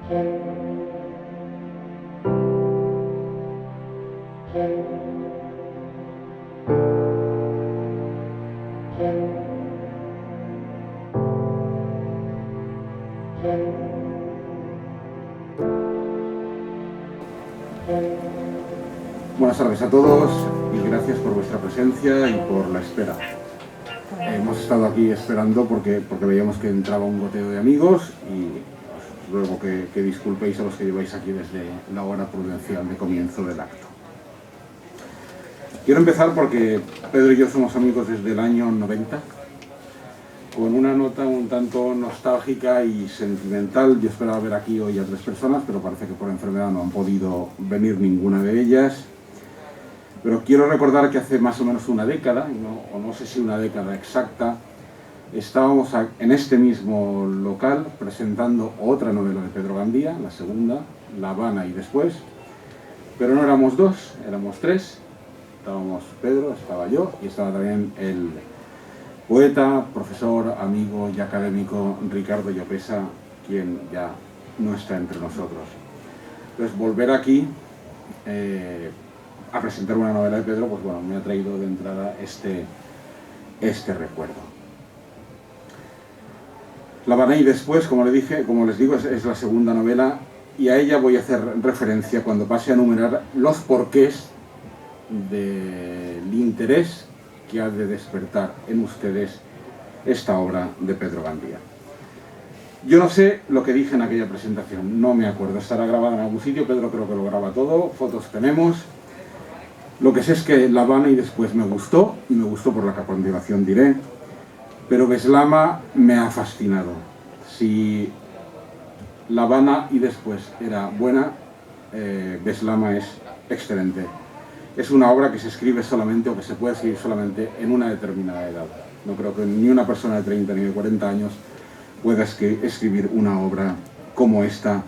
Buenas tardes a todos y gracias por vuestra presencia y por la espera. Hemos estado aquí esperando porque veíamos que entraba un goteo de amigos y os ruego que disculpéis a los que lleváis aquí desde la hora prudencial de comienzo del acto. Quiero empezar porque Pedro y yo somos amigos desde el año 90, con una nota un tanto nostálgica y sentimental. Yo esperaba ver aquí hoy a 3 personas, pero parece que por enfermedad no han podido venir ninguna de ellas. Pero quiero recordar que hace más o menos una década, o no sé si una década exacta, estábamos en este mismo local presentando otra novela de Pedro Gandía, la segunda, La Habana y después, pero no éramos 2, éramos 3. Estábamos Pedro, estaba yo y estaba también el poeta, profesor, amigo y académico Ricardo Llopesa, quien ya no está entre nosotros. Entonces, volver aquí a presentar una novela de Pedro, pues bueno, me ha traído de entrada este recuerdo. La Habana y después, como les digo, es la segunda novela y a ella voy a hacer referencia cuando pase a enumerar los porqués del interés que ha de despertar en ustedes esta obra de Pedro Gandía. Yo no sé lo que dije en aquella presentación, no me acuerdo, estará grabada en algún sitio, Pedro creo que lo graba todo, fotos tenemos. Lo que sé es que La Habana y después me gustó, y me gustó por la que a continuación diré, pero Beslama me ha fascinado. Si La Habana y después era buena, Beslama es excelente. Es una obra que se escribe solamente, o que se puede escribir solamente en una determinada edad. No creo que ni una persona de 30 ni de 40 años pueda escribir una obra como esta,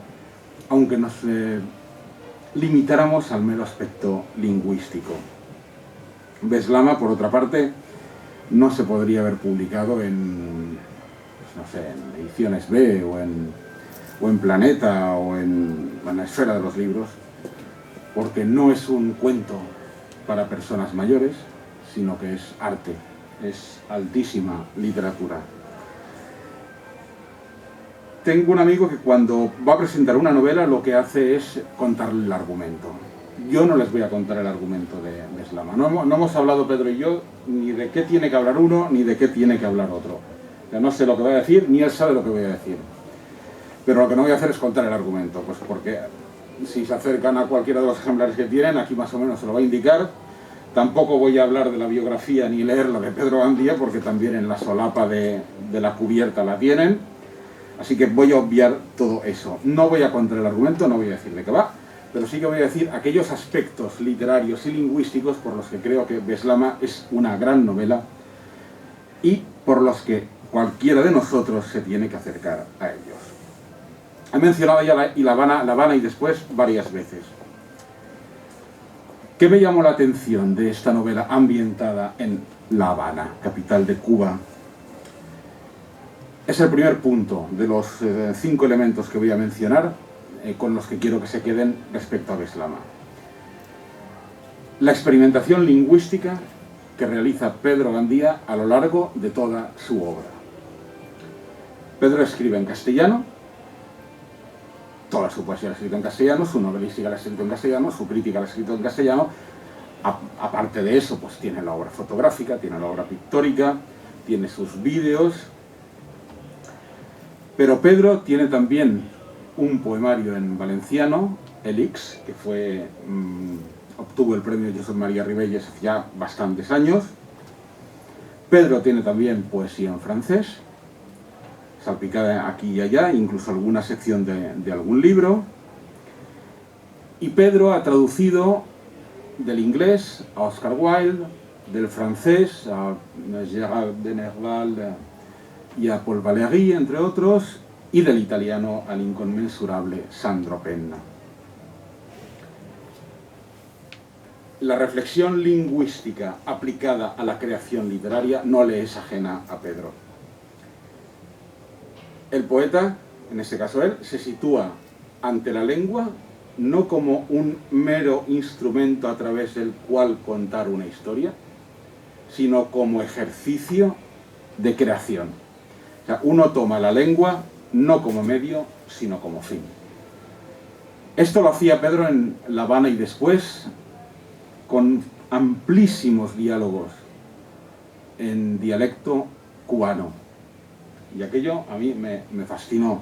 aunque nos limitáramos al mero aspecto lingüístico. Beslama, por otra parte, no se podría haber publicado en, no sé, en Ediciones B o en Planeta o en la esfera de los libros, porque no es un cuento para personas mayores, sino que es arte, es altísima literatura. Tengo un amigo que cuando va a presentar una novela lo que hace es contarle el argumento. Yo no les voy a contar el argumento de Beslama. No hemos hablado Pedro y yo ni de qué tiene que hablar uno ni de qué tiene que hablar otro. Yo no sé lo que voy a decir, ni él sabe lo que voy a decir. Pero lo que no voy a hacer es contar el argumento, pues porque si se acercan a cualquiera de los ejemplares que tienen, aquí más o menos se lo va a indicar. Tampoco voy a hablar de la biografía ni leer la de Pedro Gandía, porque también en la solapa de la cubierta la tienen. Así que voy a obviar todo eso. No voy a contar el argumento, no voy a decir de qué va, pero sí que voy a decir aquellos aspectos literarios y lingüísticos por los que creo que Beslama es una gran novela y por los que cualquiera de nosotros se tiene que acercar a ellos. He mencionado ya La Habana y después varias veces. ¿Qué me llamó la atención de esta novela ambientada en La Habana, capital de Cuba? Es el primer punto de los 5 elementos que voy a mencionar con los que quiero que se queden respecto a Beslama. La experimentación lingüística que realiza Pedro Gandía a lo largo de toda su obra. Pedro escribe en castellano, toda su poesía la ha escrito en castellano, su novelística la ha escrito en castellano, su crítica la ha escrito en castellano. Aparte de eso, pues tiene la obra fotográfica, tiene la obra pictórica, tiene sus vídeos. Pero Pedro tiene también un poemario en valenciano, Elix, que obtuvo el premio Josep María Ribelles hace ya bastantes años. Pedro tiene también poesía en francés, salpicada aquí y allá, incluso alguna sección de algún libro. Y Pedro ha traducido del inglés a Oscar Wilde, del francés a Gérard de Nerval y a Paul Valéry, entre otros, y del italiano al inconmensurable Sandro Penna. La reflexión lingüística aplicada a la creación literaria no le es ajena a Pedro. El poeta, en este caso él, se sitúa ante la lengua no como un mero instrumento a través del cual contar una historia, sino como ejercicio de creación. O sea, uno toma la lengua no como medio, sino como fin. Esto lo hacía Pedro en La Habana y después, con amplísimos diálogos en dialecto cubano. Y aquello a mí me fascinó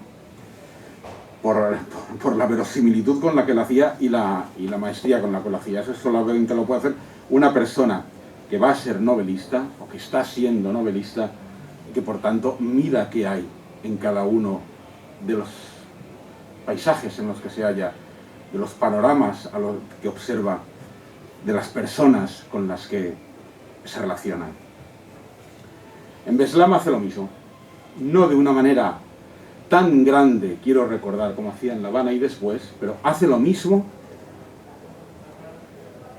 por la verosimilitud con la que lo hacía y la maestría con la que lo hacía. Eso solamente lo puede hacer una persona que va a ser novelista o que está siendo novelista y que por tanto mira qué hay en cada uno de los paisajes en los que se halla, de los panoramas a los que observa, de las personas con las que se relacionan. En Beslam hace lo mismo, no de una manera tan grande, quiero recordar, como hacía en La Habana y después, pero hace lo mismo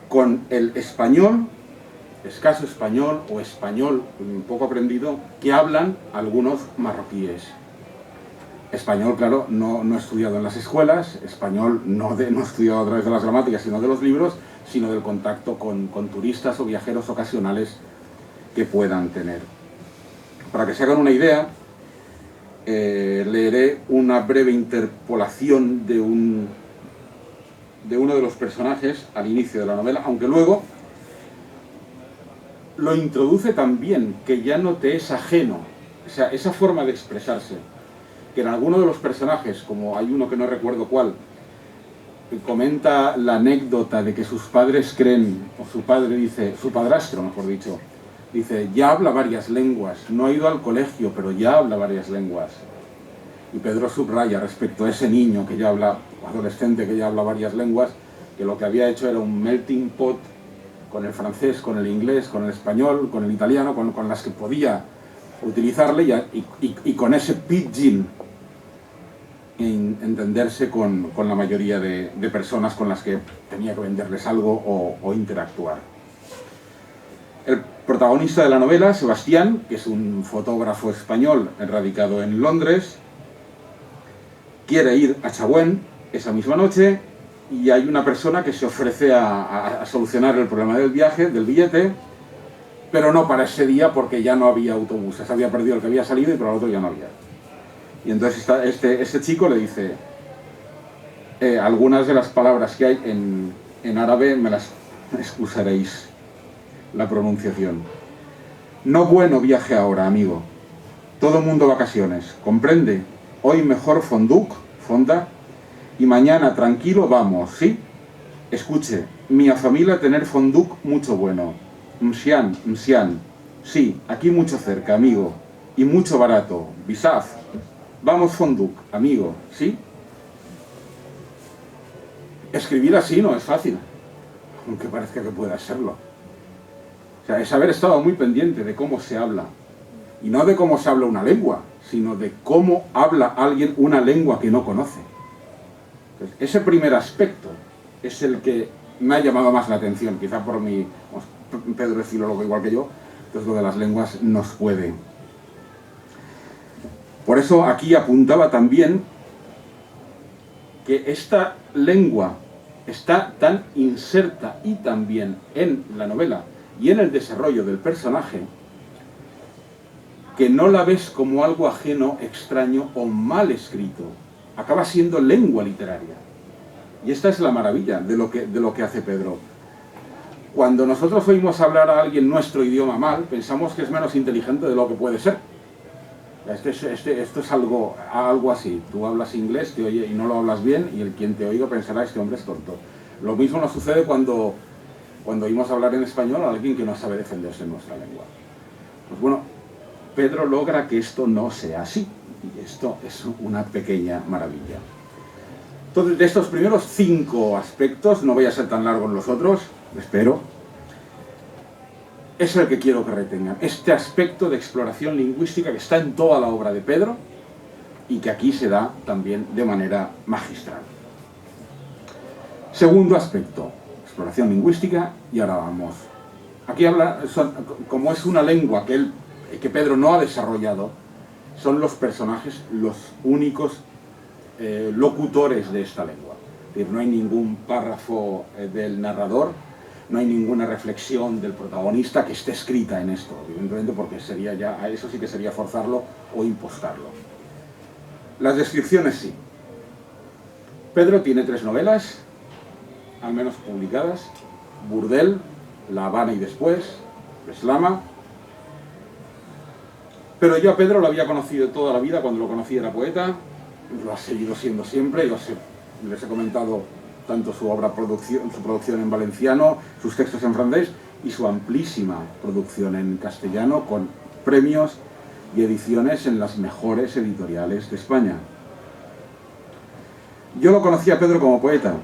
con el español, escaso español o español poco aprendido, que hablan algunos marroquíes. Español, claro, no estudiado en las escuelas, español no estudiado a través de las gramáticas, sino de los libros, sino del contacto con turistas o viajeros ocasionales que puedan tener. Para que se hagan una idea, leeré una breve interpolación de uno de los personajes al inicio de la novela, aunque luego lo introduce también, que ya no te es ajeno, o sea, esa forma de expresarse, que en alguno de los personajes, como hay uno que no recuerdo cuál, comenta la anécdota de que sus padres creen, o su padre dice, su padrastro mejor dicho, dice, ya habla varias lenguas, no ha ido al colegio, pero ya habla varias lenguas. Y Pedro subraya respecto a ese niño que ya habla, adolescente que ya habla varias lenguas, que lo que había hecho era un melting pot con el francés, con el inglés, con el español, con el italiano, con las que podía utilizarle y con ese pidgin entenderse con la mayoría de personas con las que tenía que venderles algo o interactuar. El protagonista de la novela, Sebastián, que es un fotógrafo español radicado en Londres, quiere ir a Chabuén esa misma noche y hay una persona que se ofrece a solucionar el problema del viaje, del billete, pero no para ese día porque ya no había autobuses, había perdido el que había salido y para el otro ya no había. Y entonces este chico le dice, algunas de las palabras que hay en árabe me las excusaréis la pronunciación. No bueno viaje ahora, amigo. Todo mundo vacaciones, ¿comprende? Hoy mejor fonduc, fonda, y mañana tranquilo vamos, ¿sí? Escuche, mi familia tener fonduc mucho bueno. Msian, msian. Sí, aquí mucho cerca, amigo. Y mucho barato. Bisaf. Vamos fonduc, amigo, ¿sí? Escribir así no es fácil, aunque parezca que pueda serlo. O sea, es haber estado muy pendiente de cómo se habla. Y no de cómo se habla una lengua, sino de cómo habla alguien una lengua que no conoce. Entonces, ese primer aspecto es el que me ha llamado más la atención, quizá por mi... Pedro es filólogo igual que yo, entonces lo de las lenguas nos puede. Por eso aquí apuntaba también que esta lengua está tan inserta y también en la novela y en el desarrollo del personaje que no la ves como algo ajeno, extraño o mal escrito. Acaba siendo lengua literaria. Y esta es la maravilla de lo que hace Pedro. Cuando nosotros oímos hablar a alguien nuestro idioma mal, pensamos que es menos inteligente de lo que puede ser. Esto es algo así. Tú hablas inglés, te oye y no lo hablas bien, y el quien te oiga pensará, este hombre es tonto. Lo mismo nos sucede cuando oímos hablar en español a alguien que no sabe defenderse en nuestra lengua. Pues bueno, Pedro logra que esto no sea así. Y esto es una pequeña maravilla. Entonces, de estos primeros 5 aspectos, no voy a ser tan largo en los otros, espero, es el que quiero que retengan. Este aspecto de exploración lingüística que está en toda la obra de Pedro y que aquí se da también de manera magistral. Segundo aspecto, exploración lingüística, y ahora vamos. Aquí habla, como es una lengua que Pedro no ha desarrollado, son los personajes los únicos locutores de esta lengua. Es decir, no hay ningún párrafo del narrador, no hay ninguna reflexión del protagonista que esté escrita en esto, evidentemente, porque sería ya, a eso sí que sería forzarlo o impostarlo. Las descripciones sí. Pedro tiene 3 novelas, al menos publicadas: Burdel, La Habana y después, Beslama. Pero yo a Pedro lo había conocido toda la vida. Cuando lo conocí era poeta, lo ha seguido siendo siempre. Les he comentado tanto su producción en valenciano, sus textos en francés y su amplísima producción en castellano, con premios y ediciones en las mejores editoriales de España. Yo lo conocí a Pedro como poeta.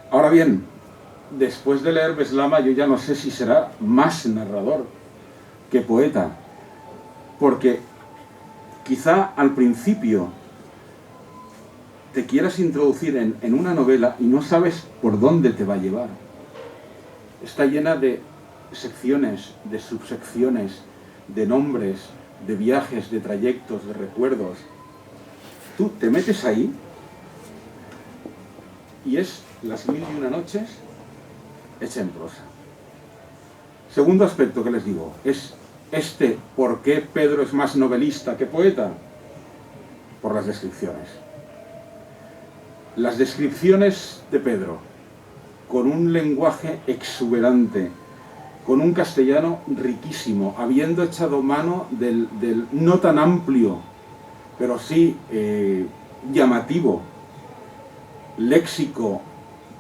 Ahora bien, después de leer Beslama, yo ya no sé si será más narrador que poeta, porque quizá al principio te quieras introducir en una novela y no sabes por dónde te va a llevar. Está llena de secciones, de subsecciones, de nombres, de viajes, de trayectos, de recuerdos. Tú te metes ahí y es Las 1001 noches hecha en prosa. Segundo aspecto que les digo es ¿por qué Pedro es más novelista que poeta? Por las descripciones. Las descripciones de Pedro, con un lenguaje exuberante, con un castellano riquísimo, habiendo echado mano del no tan amplio, pero sí llamativo, léxico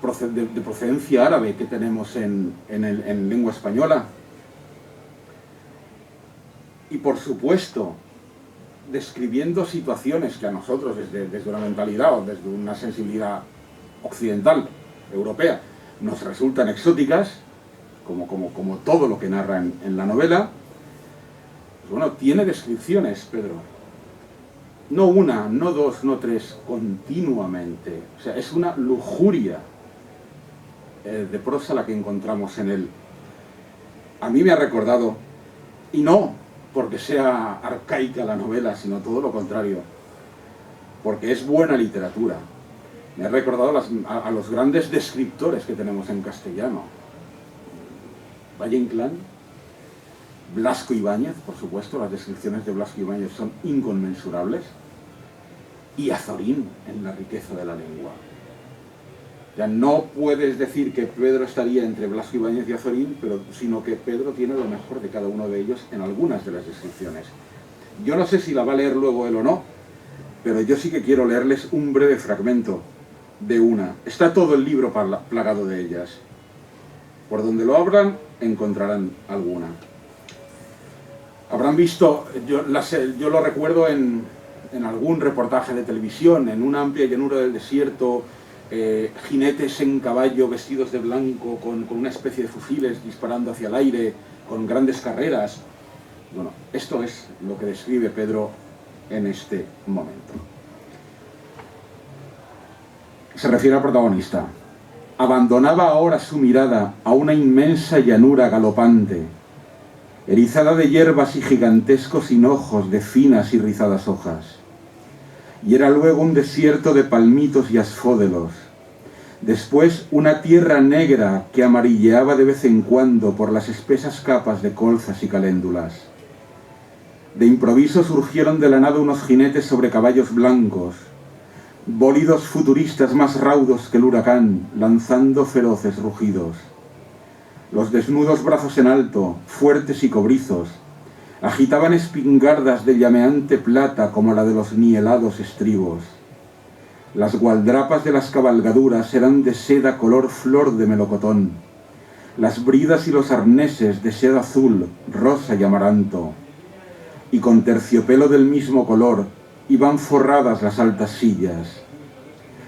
de procedencia árabe que tenemos en lengua española. Y por supuesto, describiendo situaciones que a nosotros desde una mentalidad o desde una sensibilidad occidental, europea, nos resultan exóticas, como todo lo que narra en la novela. Pues bueno, tiene descripciones, Pedro. No una, no dos, no 3, continuamente. O sea, es una lujuria de prosa la que encontramos en él. A mí me ha recordado, y no porque sea arcaica la novela, sino todo lo contrario, porque es buena literatura. Me ha recordado a los grandes descriptores que tenemos en castellano. Valle Inclán, Blasco Ibáñez, por supuesto, las descripciones de Blasco Ibáñez son inconmensurables, y Azorín en la riqueza de la lengua. Ya no puedes decir que Pedro estaría entre Blasco Ibáñez y Azorín, sino que Pedro tiene lo mejor de cada uno de ellos en algunas de las descripciones. Yo no sé si la va a leer luego él o no, pero yo sí que quiero leerles un breve fragmento de una. Está todo el libro plagado de ellas. Por donde lo abran, encontrarán alguna. Habrán visto, yo lo recuerdo en algún reportaje de televisión, en una amplia llanura del desierto, jinetes en caballo vestidos de blanco con una especie de fusiles disparando hacia el aire, con grandes carreras. Bueno, esto es lo que describe Pedro en este momento. Se refiere al protagonista. Abandonaba ahora su mirada a una inmensa llanura galopante, erizada de hierbas y gigantescos hinojos de finas y rizadas hojas. Y era luego un desierto de palmitos y asfódelos. Después una tierra negra que amarilleaba de vez en cuando por las espesas capas de colzas y caléndulas. De improviso surgieron de la nada unos jinetes sobre caballos blancos, bólidos futuristas más raudos que el huracán, lanzando feroces rugidos. Los desnudos brazos en alto, fuertes y cobrizos, agitaban espingardas de llameante plata como la de los nielados estribos. Las gualdrapas de las cabalgaduras eran de seda color flor de melocotón, las bridas y los arneses de seda azul, rosa y amaranto, y con terciopelo del mismo color iban forradas las altas sillas.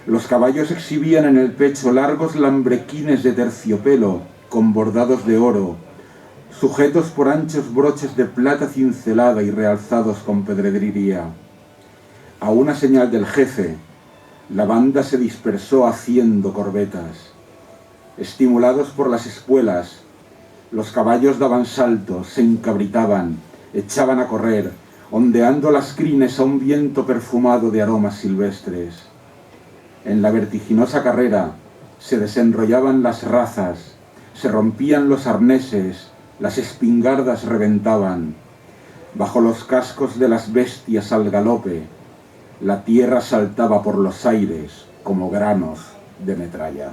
Los caballos exhibían en el pecho largos lambrequines de terciopelo con bordados de oro, sujetos por anchos broches de plata cincelada y realzados con pedrería. A una señal del jefe, la banda se dispersó haciendo corbetas. Estimulados por las espuelas, los caballos daban saltos, se encabritaban, echaban a correr, ondeando las crines a un viento perfumado de aromas silvestres. En la vertiginosa carrera se desenrollaban las razas, se rompían los arneses, las espingardas reventaban. Bajo los cascos de las bestias al galope, la tierra saltaba por los aires como granos de metralla.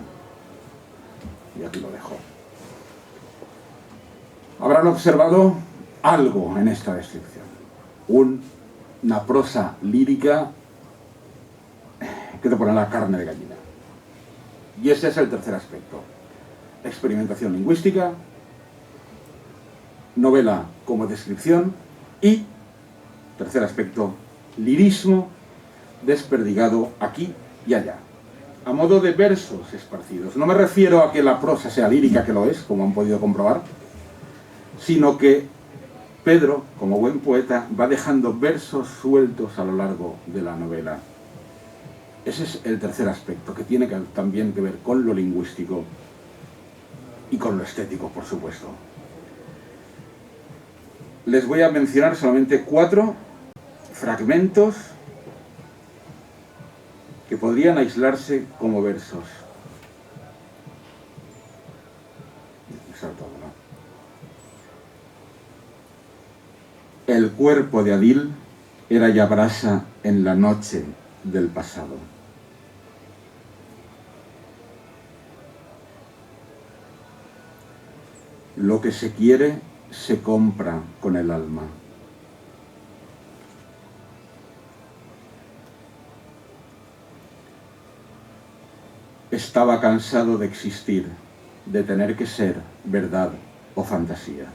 Y aquí lo dejo. Habrán observado algo en esta descripción. Una prosa lírica que te pone la carne de gallina. Y ese es el tercer aspecto. Experimentación lingüística, novela como descripción y, tercer aspecto, lirismo desperdigado aquí y allá, a modo de versos esparcidos. No me refiero a que la prosa sea lírica, que lo es, como han podido comprobar, sino que Pedro, como buen poeta, va dejando versos sueltos a lo largo de la novela. Ese es el tercer aspecto, que tiene también que ver con lo lingüístico y con lo estético, por supuesto. Les voy a mencionar solamente 4 fragmentos que podrían aislarse como versos. El cuerpo de Adil era ya brasa en la noche del pasado. Lo que se quiere se compra con el alma. Estaba cansado de existir, de tener que ser verdad o fantasía.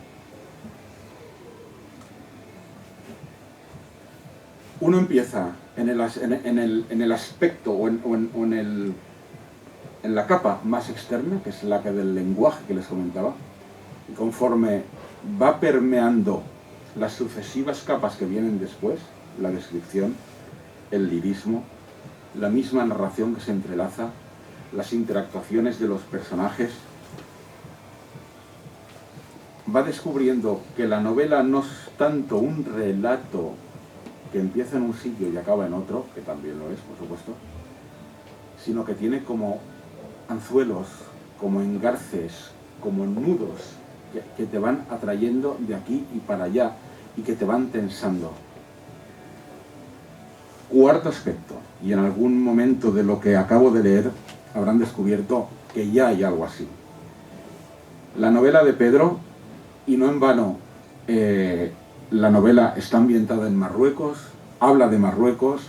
Uno empieza en el aspecto o en la capa más externa, que es la que del lenguaje que les comentaba, y conforme va permeando las sucesivas capas que vienen después, la descripción, el lirismo, la misma narración que se entrelaza, las interactuaciones de los personajes, va descubriendo que la novela no es tanto un relato que empieza en un sitio y acaba en otro, que también lo es, por supuesto, sino que tiene como anzuelos, como engarces, como nudos que te van atrayendo de aquí y para allá y que te van tensando. Cuarto aspecto, y en algún momento de lo que acabo de leer habrán descubierto que ya hay algo así. La novela de Pedro, y no en vano, la novela está ambientada en Marruecos, habla de Marruecos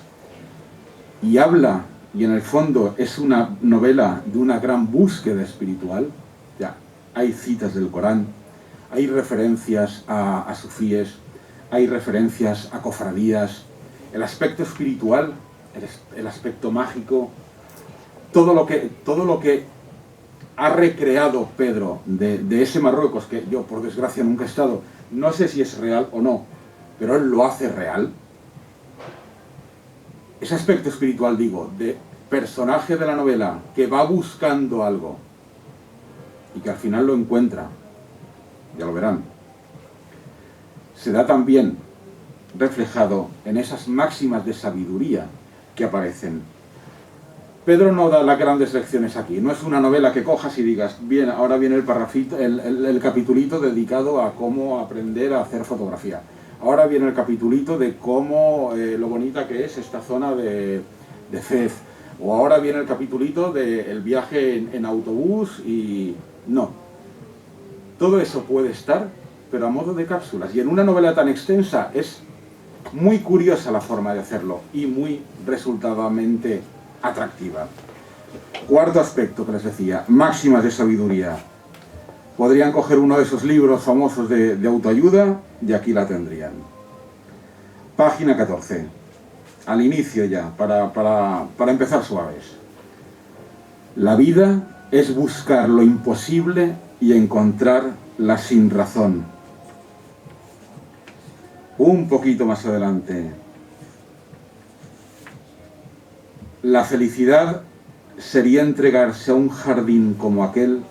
y habla, y en el fondo es una novela de una gran búsqueda espiritual. Ya, hay citas del Corán, hay referencias a sufíes, hay referencias a cofradías, el aspecto espiritual, el aspecto mágico, todo lo que ha recreado Pedro de ese Marruecos, que yo por desgracia nunca he estado, no sé si es real o no, pero él lo hace real. Ese aspecto espiritual, digo, de personaje de la novela que va buscando algo y que al final lo encuentra, ya lo verán, se da también reflejado en esas máximas de sabiduría que aparecen. Pedro no da las grandes lecciones aquí, no es una novela que cojas y digas, bien, ahora viene el parrafito, el capitulito dedicado a cómo aprender a hacer fotografía. Ahora viene el capitulito de cómo, lo bonita que es esta zona de Fez. O ahora viene el capitulito del viaje en autobús y... No. Todo eso puede estar, pero a modo de cápsulas. Y en una novela tan extensa es muy curiosa la forma de hacerlo y muy resultadamente atractiva. Cuarto aspecto que les decía, máximas de sabiduría. Podrían coger uno de esos libros famosos de autoayuda y aquí la tendrían. Página 14. Al inicio ya, para empezar suaves. La vida es buscar lo imposible y encontrar la sinrazón. Un poquito más adelante. La felicidad sería entregarse a un jardín como aquel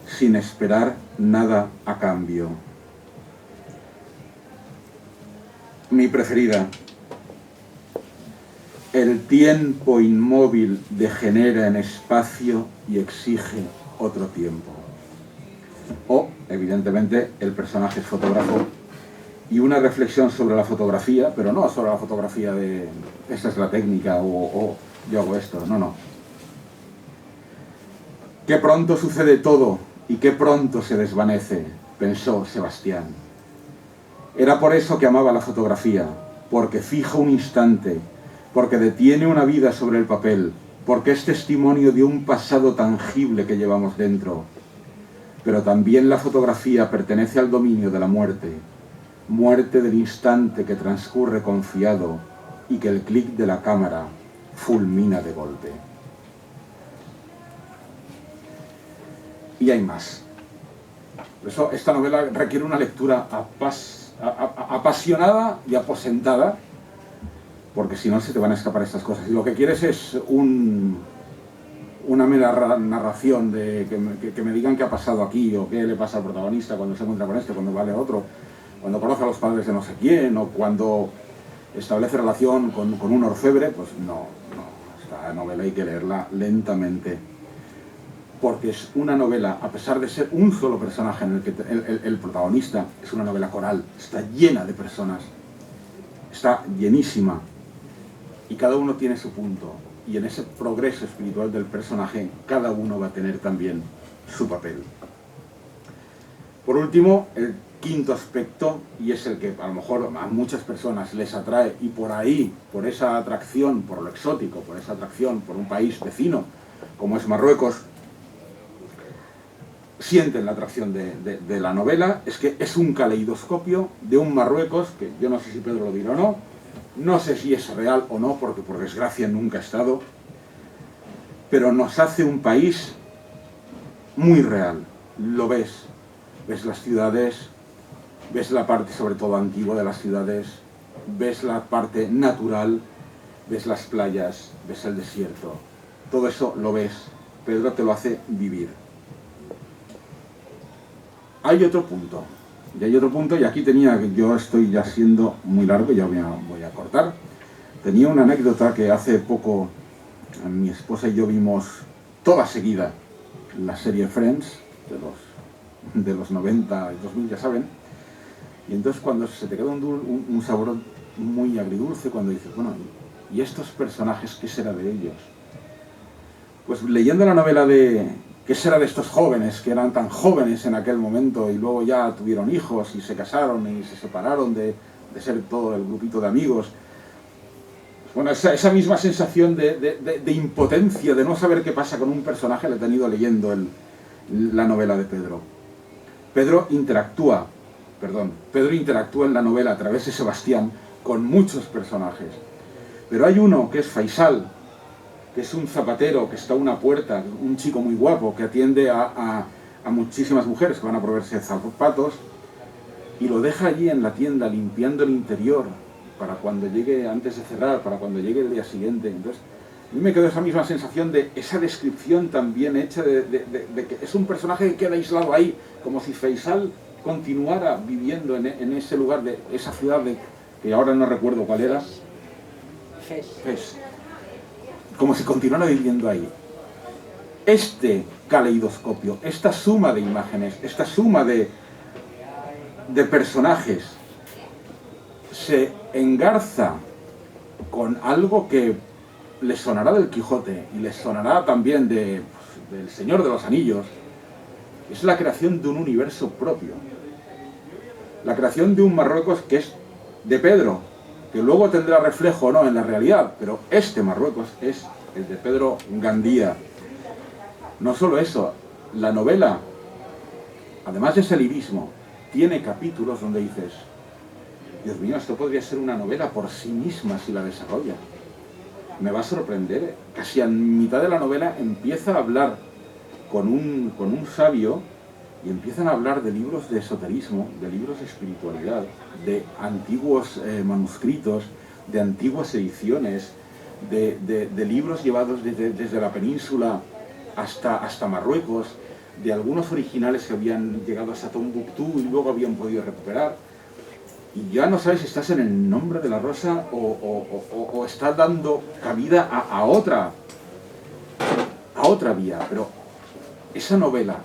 sin esperar nada a cambio. Mi preferida. El tiempo inmóvil degenera en espacio y exige otro tiempo. O, evidentemente, el personaje es fotógrafo y una reflexión sobre la fotografía, pero no sobre la fotografía de esta es la técnica o yo hago esto, no. Qué pronto sucede todo y qué pronto se desvanece, pensó Sebastián. Era por eso que amaba la fotografía, porque fija un instante, porque detiene una vida sobre el papel, porque es testimonio de un pasado tangible que llevamos dentro. Pero también la fotografía pertenece al dominio de la muerte, muerte del instante que transcurre confiado y que el clic de la cámara fulmina de golpe. Y hay más. Por eso esta novela requiere una lectura apasionada y aposentada, porque si no se te van a escapar estas cosas. Y lo que quieres es una mera narración de que me digan qué ha pasado aquí o qué le pasa al protagonista cuando se encuentra con este, cuando vale otro, cuando conoce a los padres de no sé quién o cuando establece relación con un orfebre. Pues no, esta novela hay que leerla lentamente, porque es una novela, a pesar de ser un solo personaje en el que el protagonista, es una novela coral, está llena de personas, está llenísima, y cada uno tiene su punto, y en ese progreso espiritual del personaje, cada uno va a tener también su papel. Por último, el quinto aspecto, y es el que a lo mejor a muchas personas les atrae, y por ahí, por esa atracción, por lo exótico, por esa atracción por un país vecino, como es Marruecos, sienten la atracción de la novela, es que es un caleidoscopio de un Marruecos, que yo no sé si Pedro lo dirá o no sé si es real o no, porque por desgracia nunca ha estado, pero nos hace un país muy real. Lo ves las ciudades, ves la parte sobre todo antigua de las ciudades, ves la parte natural, ves las playas, ves el desierto, todo eso lo ves. Pedro te lo hace vivir. Hay otro punto, y aquí yo estoy ya siendo muy largo, ya voy a cortar. Tenía una anécdota que hace poco mi esposa y yo vimos toda seguida la serie Friends, de los 90 y 2000, ya saben, y entonces cuando se te queda un sabor muy agridulce, cuando dices, bueno, ¿y estos personajes qué será de ellos? Pues leyendo la novela ¿qué será de estos jóvenes que eran tan jóvenes en aquel momento y luego ya tuvieron hijos y se casaron y se separaron de ser todo el grupito de amigos? Bueno, esa misma sensación de impotencia, de no saber qué pasa con un personaje, la he tenido leyendo la novela de Pedro. Pedro interactúa en la novela a través de Sebastián con muchos personajes. Pero hay uno que es Faisal, que es un zapatero que está a una puerta, un chico muy guapo que atiende a muchísimas mujeres que van a proveerse zapatos, y lo deja allí en la tienda limpiando el interior para cuando llegue, antes de cerrar, para cuando llegue el día siguiente. Entonces, a mí me quedó esa misma sensación de esa descripción tan bien hecha de que es un personaje que queda aislado ahí, como si Faisal continuara viviendo en ese lugar, de esa ciudad que ahora no recuerdo cuál era. Fes. Como si continuara viviendo ahí. Este caleidoscopio, esta suma de imágenes, esta suma de personajes, se engarza con algo que les sonará del Quijote y les sonará también del Señor de los Anillos. Es la creación de un universo propio, la creación de un Marruecos que es de Pedro, que luego tendrá reflejo o no en la realidad, pero este Marruecos es el de Pedro Gandía. No solo eso, la novela, además de ese lirismo, tiene capítulos donde dices, Dios mío, esto podría ser una novela por sí misma si la desarrolla. Me va a sorprender. Casi a mitad de la novela empieza a hablar con un sabio, y empiezan a hablar de libros de esoterismo, de libros de espiritualidad, de antiguos manuscritos, de antiguas ediciones, de libros llevados desde la península hasta Marruecos, de algunos originales que habían llegado hasta Tombuctú y luego habían podido recuperar. y ya no sabes si estás en El nombre de la rosa o estás dando cabida a otra vía. Pero esa novela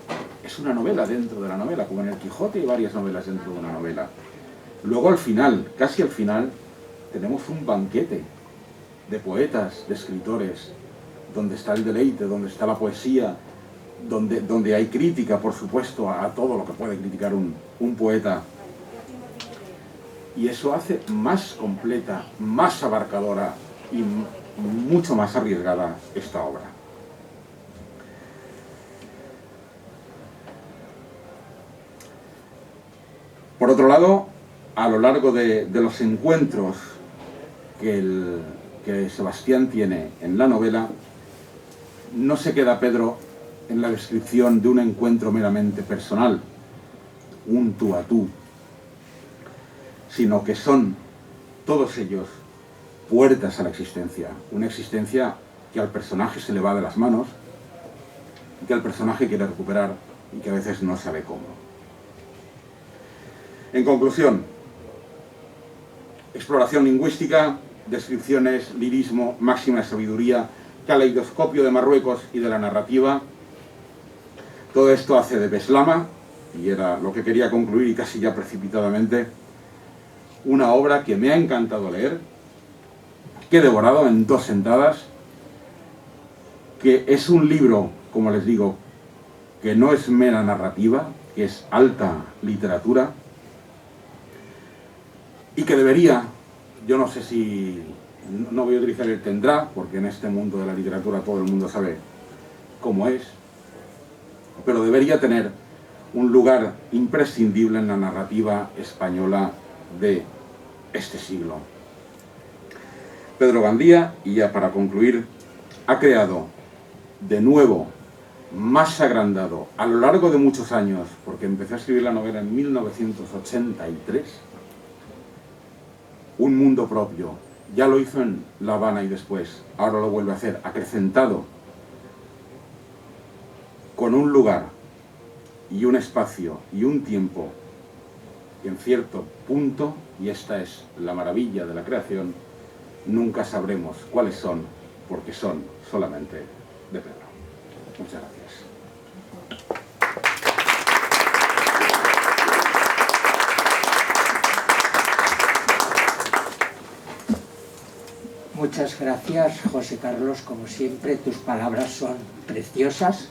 es una novela dentro de la novela, como en El Quijote hay varias novelas dentro de una novela. Luego al final, casi al final, tenemos un banquete de poetas, de escritores, donde está el deleite, donde está la poesía, donde hay crítica, por supuesto, a todo lo que puede criticar un poeta. Y eso hace más completa, más abarcadora y mucho más arriesgada esta obra. Por otro lado, a lo largo de los encuentros que Sebastián tiene en la novela, no se queda Pedro en la descripción de un encuentro meramente personal, un tú a tú, sino que son todos ellos puertas a la existencia, una existencia que al personaje se le va de las manos, que el personaje quiere recuperar y que a veces no sabe cómo. En conclusión, exploración lingüística, descripciones, lirismo, máxima sabiduría, caleidoscopio de Marruecos y de la narrativa. Todo esto hace de Beslama, y era lo que quería concluir y casi ya precipitadamente, una obra que me ha encantado leer, que he devorado en 2 sentadas, que es un libro, como les digo, que no es mera narrativa, que es alta literatura, y que debería, yo no sé si, no voy a utilizar el tendrá, porque en este mundo de la literatura todo el mundo sabe cómo es, pero debería tener un lugar imprescindible en la narrativa española de este siglo. Pedro Gandía, y ya para concluir, ha creado de nuevo, más agrandado, a lo largo de muchos años, porque empecé a escribir la novela en 1983, un mundo propio. Ya lo hizo en La Habana y después, ahora lo vuelve a hacer, acrecentado, con un lugar y un espacio y un tiempo en cierto punto, y esta es la maravilla de la creación, nunca sabremos cuáles son, porque son solamente de Pedro. Muchas gracias. Muchas gracias, José Carlos, como siempre, tus palabras son preciosas,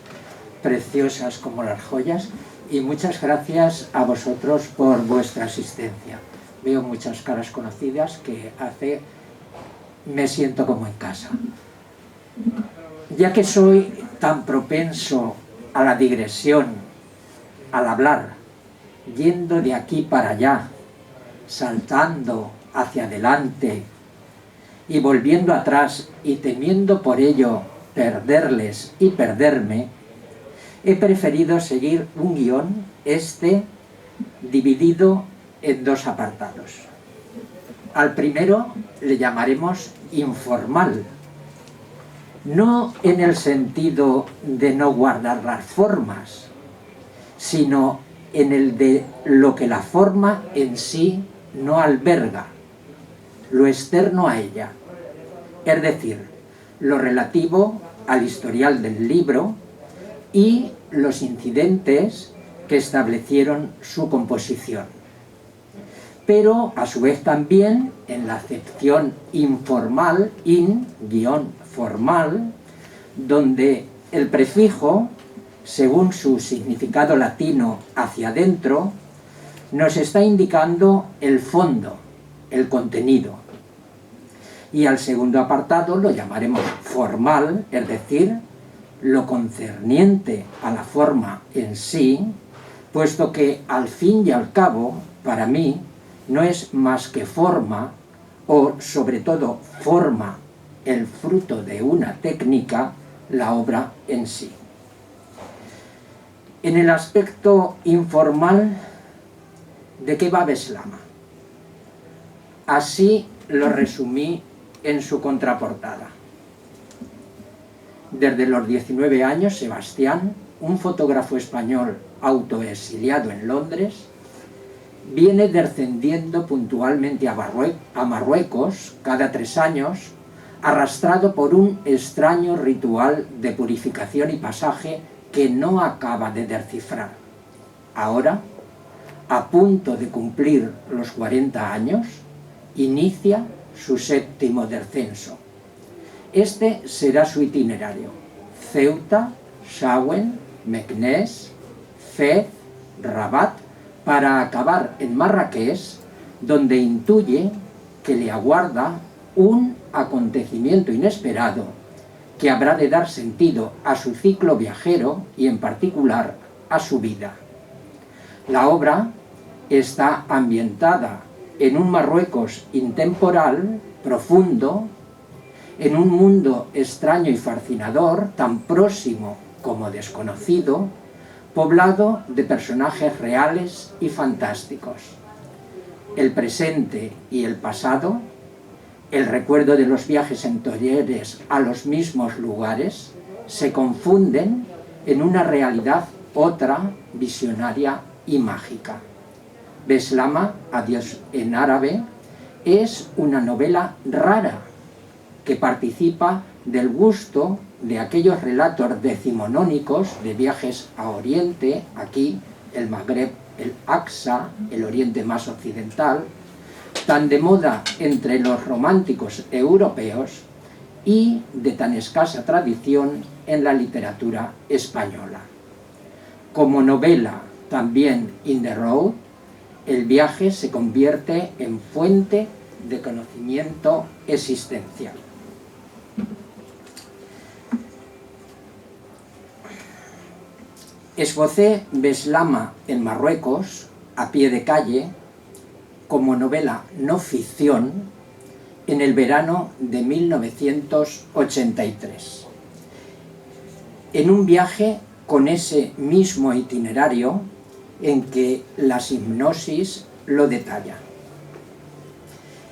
preciosas como las joyas, y muchas gracias a vosotros por vuestra asistencia. Veo muchas caras conocidas que me siento como en casa. Ya que soy tan propenso a la digresión, al hablar, yendo de aquí para allá, saltando hacia adelante y volviendo atrás y temiendo por ello perderles y perderme, he preferido seguir un guión, dividido en 2 apartados. Al primero le llamaremos informal, no en el sentido de no guardar las formas, sino en el de lo que la forma en sí no alberga, lo externo a ella, es decir, lo relativo al historial del libro y los incidentes que establecieron su composición. Pero a su vez también en la acepción informal, in-formal, donde el prefijo, según su significado latino hacia adentro, nos está indicando el fondo, el contenido. Y al segundo apartado lo llamaremos formal, es decir, lo concerniente a la forma en sí, puesto que al fin y al cabo, para mí, no es más que forma, o sobre todo forma, el fruto de una técnica, la obra en sí. En el aspecto informal, ¿de qué va Beslama? Así lo resumí en su contraportada. Desde los 19 años, Sebastián, un fotógrafo español autoexiliado en Londres, viene descendiendo puntualmente a Marruecos cada 3 años, arrastrado por un extraño ritual de purificación y pasaje que no acaba de descifrar. Ahora, a punto de cumplir los 40 años, inicia su 7º descenso. Este será su itinerario: Ceuta, Sawen, Meknès, Fez, Rabat, para acabar en Marrakech, donde intuye que le aguarda un acontecimiento inesperado que habrá de dar sentido a su ciclo viajero y en particular a su vida. La obra está ambientada en un Marruecos intemporal, profundo, en un mundo extraño y fascinador, tan próximo como desconocido, poblado de personajes reales y fantásticos. El presente y el pasado, el recuerdo de los viajes anteriores a los mismos lugares, se confunden en una realidad otra, visionaria y mágica. Beslama, Adiós en árabe, es una novela rara que participa del gusto de aquellos relatos decimonónicos de viajes a Oriente, aquí el Magreb, el Aqsa, el Oriente más occidental, tan de moda entre los románticos europeos y de tan escasa tradición en la literatura española. Como novela también in the road, el viaje se convierte en fuente de conocimiento existencial. Esbocé Beslama en Marruecos, a pie de calle, como novela no ficción, en el verano de 1983. En un viaje con ese mismo itinerario en que la hipnosis lo detalla.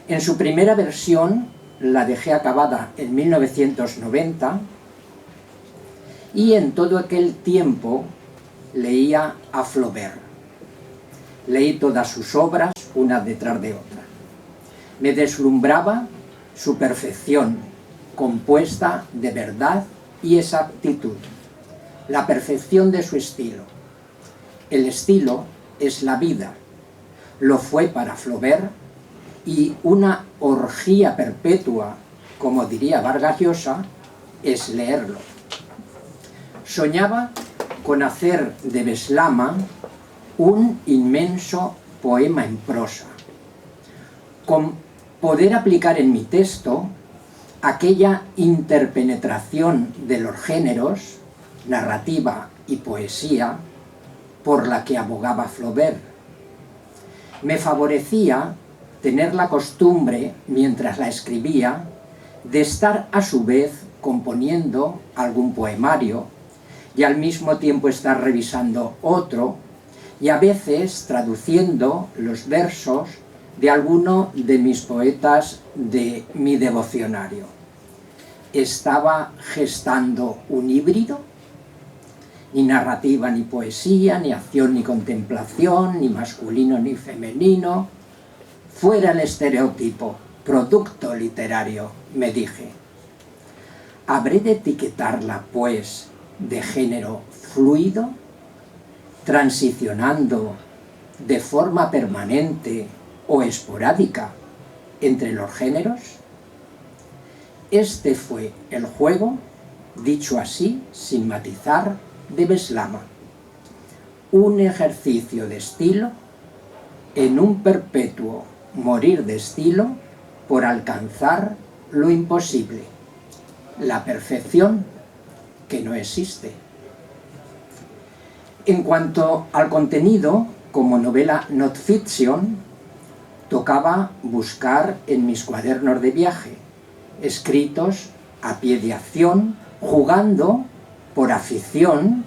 En su primera versión la dejé acabada en 1990 y en todo aquel tiempo leía a Flaubert. Leí todas sus obras, una detrás de otra. Me deslumbraba su perfección, compuesta de verdad y exactitud, la perfección de su estilo. El estilo es la vida, lo fue para Flaubert, y una orgía perpetua, como diría Vargas Llosa, es leerlo. Soñaba con hacer de Beslama un inmenso poema en prosa, con poder aplicar en mi texto aquella interpenetración de los géneros, narrativa y poesía, por la que abogaba Flaubert. Me favorecía tener la costumbre, mientras la escribía, de estar a su vez componiendo algún poemario y al mismo tiempo estar revisando otro y a veces traduciendo los versos de alguno de mis poetas de mi devocionario. Estaba gestando un híbrido, ni narrativa ni poesía, ni acción ni contemplación, ni masculino ni femenino. Fuera el estereotipo, producto literario, me dije. ¿Habré de etiquetarla, pues, de género fluido, transicionando de forma permanente o esporádica entre los géneros? Este fue el juego, dicho así, sin matizar, de Beslama. Un ejercicio de estilo en un perpetuo morir de estilo por alcanzar lo imposible, la perfección que no existe. En cuanto al contenido, como novela not fiction, tocaba buscar en mis cuadernos de viaje, escritos a pie de acción, jugando por afición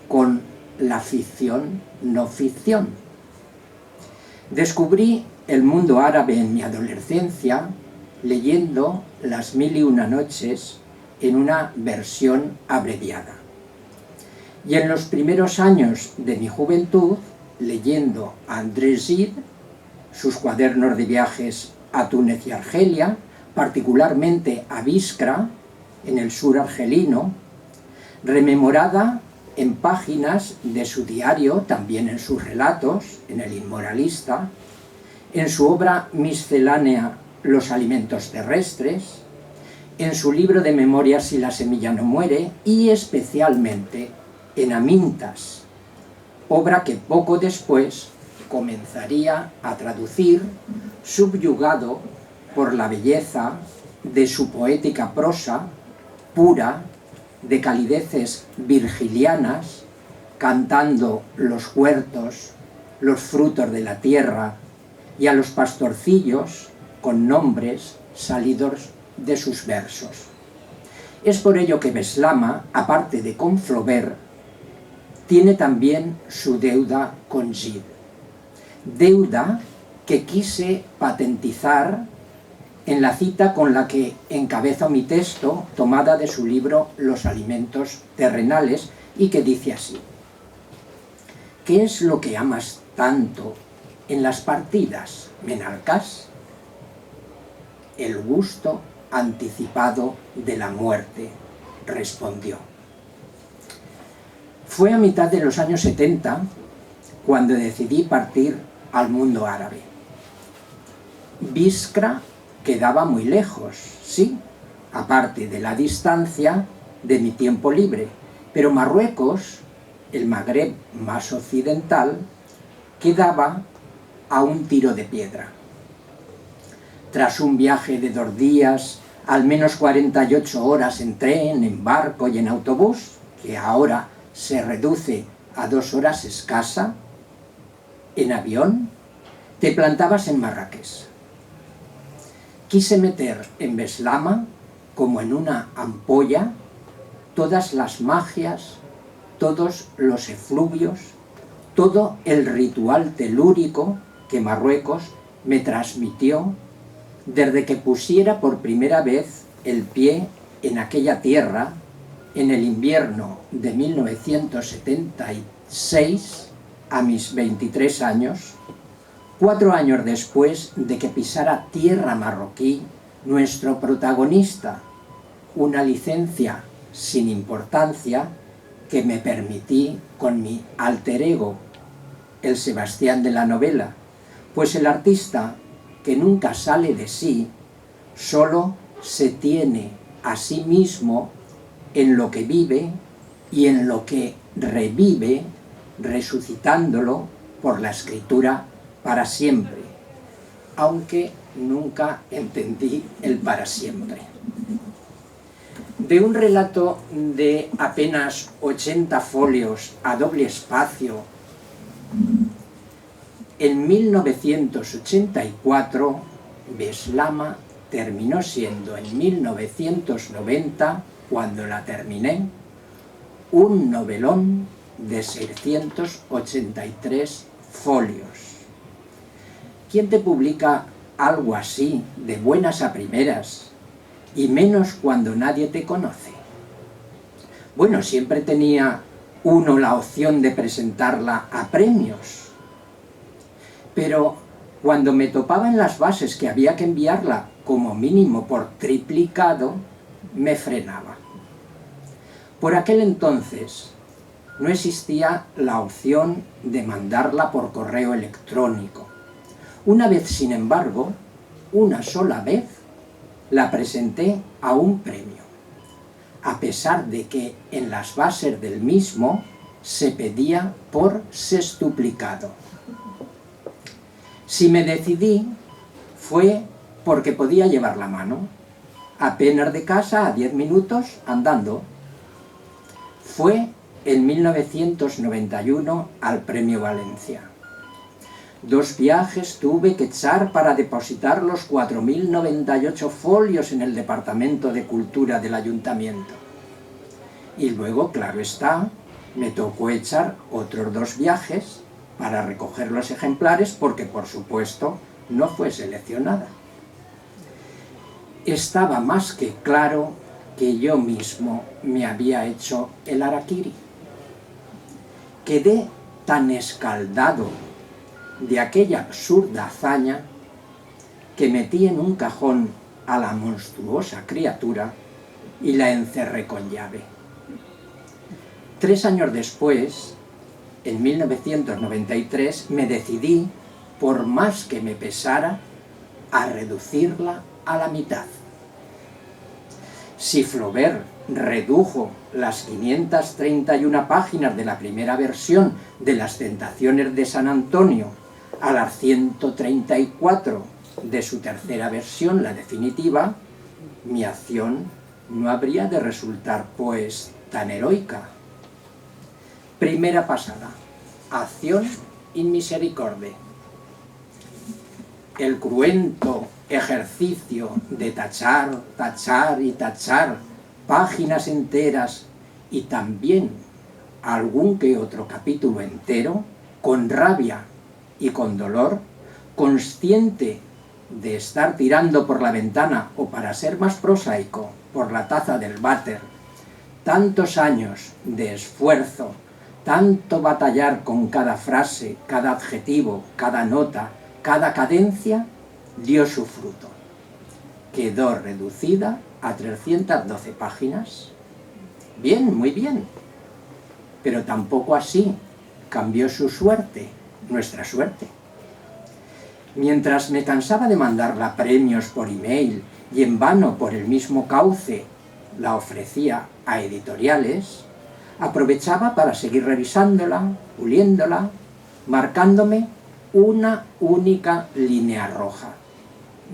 con la ficción no ficción. Descubrí el mundo árabe en mi adolescencia leyendo Las 1001 noches en una versión abreviada. Y en los primeros años de mi juventud leyendo a Andrés Gide, sus cuadernos de viajes a Túnez y Argelia, particularmente a Biskra, en el sur argelino, rememorada en páginas de su diario, también en sus relatos, en El Inmoralista, en su obra miscelánea Los alimentos terrestres, en su libro de memorias Si la semilla no muere, y especialmente en Amintas, obra que poco después comenzaría a traducir, subyugado por la belleza de su poética prosa, pura, de calideces virgilianas, cantando los huertos, los frutos de la tierra, y a los pastorcillos con nombres salidos de sus versos. Es por ello que Beslama, aparte de con Flaubert, tiene también su deuda con Gide. Deuda que quise patentizar en la cita con la que encabezo mi texto, tomada de su libro Los alimentos terrenales, y que dice así: ¿qué es lo que amas tanto en las partidas, Menalcas? El gusto anticipado de la muerte, respondió. Fue a mitad de los años 70 cuando decidí partir al mundo árabe. Biskra quedaba muy lejos, sí, aparte de la distancia de mi tiempo libre, pero Marruecos, el Magreb más occidental, quedaba a un tiro de piedra. Tras un viaje de 2 días, al menos 48 horas en tren, en barco y en autobús, que ahora se reduce a 2 horas escasa, en avión, te plantabas en Marrakech. Quise meter en Beslama, como en una ampolla, todas las magias, todos los efluvios, todo el ritual telúrico que Marruecos me transmitió desde que pusiera por primera vez el pie en aquella tierra en el invierno de 1976, a mis 23 años, 4 años después de que pisara tierra marroquí nuestro protagonista, una licencia sin importancia que me permití con mi alter ego, el Sebastián de la novela, pues el artista que nunca sale de sí, solo se tiene a sí mismo en lo que vive y en lo que revive, resucitándolo por la escritura para siempre, aunque nunca entendí el para siempre. De un relato de apenas 80 folios a doble espacio, en 1984, Beslama terminó siendo en 1990, cuando la terminé, un novelón de 683 folios. ¿Quién te publica algo así de buenas a primeras, y menos cuando nadie te conoce? Bueno, siempre tenía uno la opción de presentarla a premios, pero cuando me topaba en las bases que había que enviarla como mínimo por triplicado, me frenaba. Por aquel entonces no existía la opción de mandarla por correo electrónico. Una vez, sin embargo, una sola vez, la presenté a un premio, a pesar de que en las bases del mismo se pedía por sextuplicado. Si me decidí, fue porque podía llevar la mano, apenas de casa a 10 minutos andando. Fue en 1991 al Premio Valencia. 2 viajes tuve que echar para depositar los 4.098 folios en el Departamento de Cultura del Ayuntamiento. Y luego, claro está, me tocó echar otros 2 viajes para recoger los ejemplares porque, por supuesto, no fue seleccionada. Estaba más que claro que yo mismo me había hecho el harakiri. Quedé tan escaldado de aquella absurda hazaña que metí en un cajón a la monstruosa criatura y la encerré con llave. 3 años después, en 1993, me decidí, por más que me pesara, a reducirla a la mitad. Si Flaubert redujo las 531 páginas de la primera versión de Las Tentaciones de San Antonio a las 134 de su tercera versión, la definitiva, mi acción no habría de resultar, pues, tan heroica. Primera pasada, acción in misericordia. El cruento ejercicio de tachar, tachar y tachar páginas enteras y también algún que otro capítulo entero, con rabia y con dolor, consciente de estar tirando por la ventana o, para ser más prosaico, por la taza del váter, tantos años de esfuerzo, tanto batallar con cada frase, cada adjetivo, cada nota, cada cadencia, dio su fruto. Quedó reducida a 312 páginas. Bien, muy bien. Pero tampoco así cambió su suerte, nuestra suerte. Mientras me cansaba de mandarla premios por email y en vano por el mismo cauce la ofrecía a editoriales, aprovechaba para seguir revisándola, puliéndola, marcándome una única línea roja: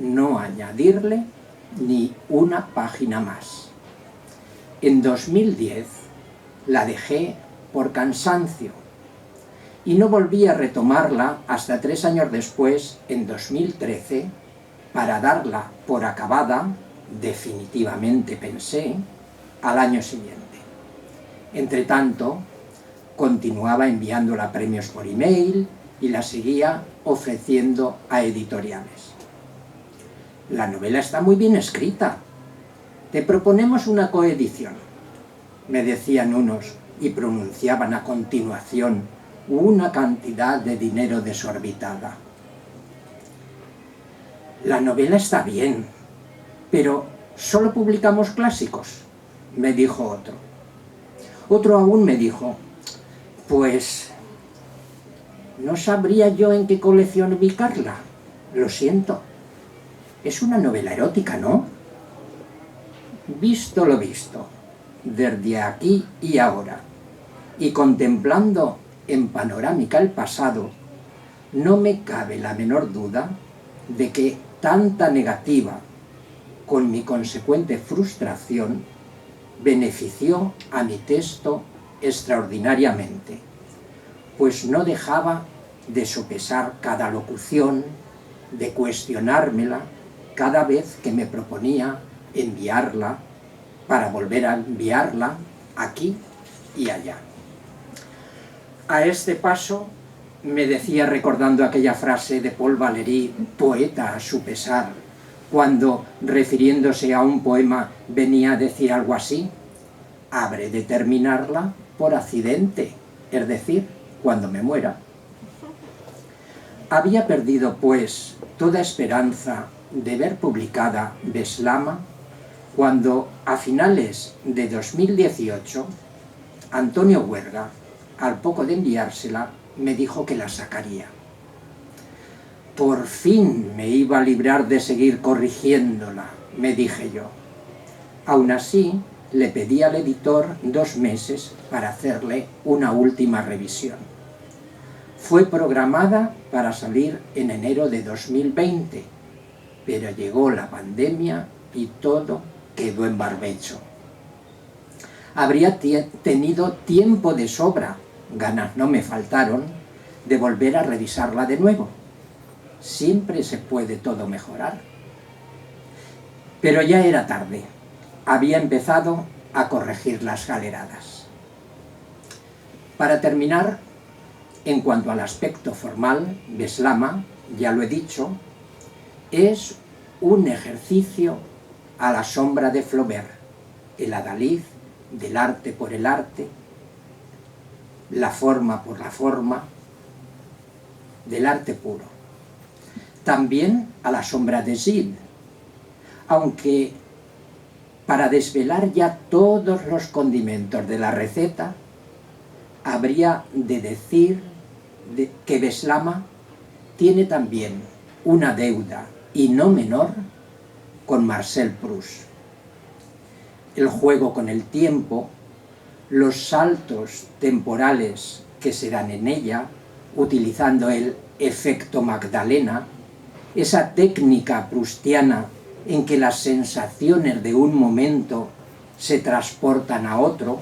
no añadirle ni una página más. En 2010 la dejé por cansancio y no volví a retomarla hasta 3 años después, en 2013, para darla por acabada, definitivamente pensé, al año siguiente. Entretanto, continuaba enviándola a premios por email y la seguía ofreciendo a editoriales. La novela está muy bien escrita. Te proponemos una coedición, me decían unos, y pronunciaban a continuación una cantidad de dinero desorbitada. La novela está bien, pero solo publicamos clásicos, me dijo otro. Otro aún me dijo, pues no sabría yo en qué colección ubicarla, lo siento. Es una novela erótica, ¿no? Visto lo visto, desde aquí y ahora, y contemplando en panorámica el pasado, no me cabe la menor duda de que tanta negativa, con mi consecuente frustración, benefició a mi texto extraordinariamente, pues no dejaba de sopesar cada locución, de cuestionármela cada vez que me proponía enviarla, para volver a enviarla aquí y allá. A este paso, me decía, recordando aquella frase de Paul Valéry, poeta a su pesar, cuando, refiriéndose a un poema, venía a decir algo así: habré de terminarla por accidente, es decir, cuando me muera. Había perdido, pues, toda esperanza de ver publicada Beslama cuando, a finales de 2018, Antonio Huerga, al poco de enviársela, me dijo que la sacaría. Por fin me iba a librar de seguir corrigiéndola, me dije yo. Aún así, le pedí al editor 2 meses para hacerle una última revisión. Fue programada para salir en enero de 2020, pero llegó la pandemia y todo quedó en barbecho. Habría tenido tiempo de sobra, ganas no me faltaron, de volver a revisarla de nuevo. Siempre se puede todo mejorar. Pero ya era tarde. Había empezado a corregir las galeradas. Para terminar, en cuanto al aspecto formal, Beslama, ya lo he dicho, es un ejercicio a la sombra de Flaubert, el adalid del arte por el arte, la forma por la forma, del arte puro. También a la sombra de Gilles, aunque para desvelar ya todos los condimentos de la receta, habría de decir que Beslama tiene también una deuda, y no menor, con Marcel Proust. El juego con el tiempo, los saltos temporales que se dan en ella, utilizando el efecto Magdalena, esa técnica proustiana en que las sensaciones de un momento se transportan a otro,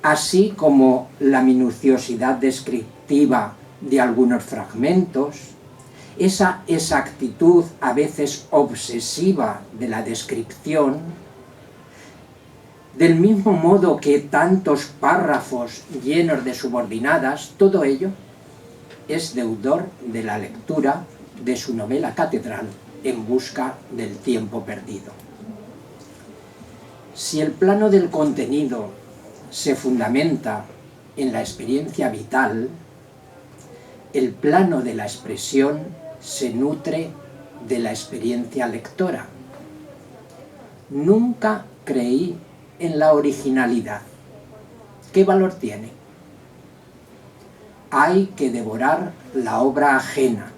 así como la minuciosidad descriptiva de algunos fragmentos, esa exactitud a veces obsesiva de la descripción, del mismo modo que tantos párrafos llenos de subordinadas, todo ello es deudor de la lectura de su novela Catedral, En busca del tiempo perdido. Si el plano del contenido se fundamenta en la experiencia vital, el plano de la expresión se nutre de la experiencia lectora. Nunca creí en la originalidad. ¿Qué valor tiene? Hay que devorar la obra ajena,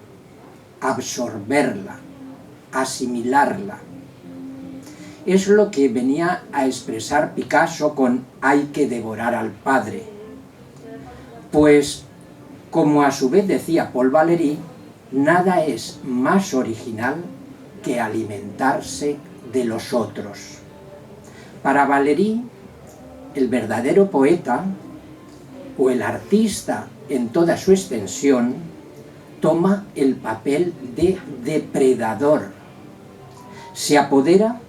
absorberla, asimilarla. Es lo que venía a expresar Picasso con hay que devorar al padre. Pues, como a su vez decía Paul Valéry, nada es más original que alimentarse de los otros. Para Valéry, el verdadero poeta, o el artista en toda su extensión, toma el papel de depredador. Se apodera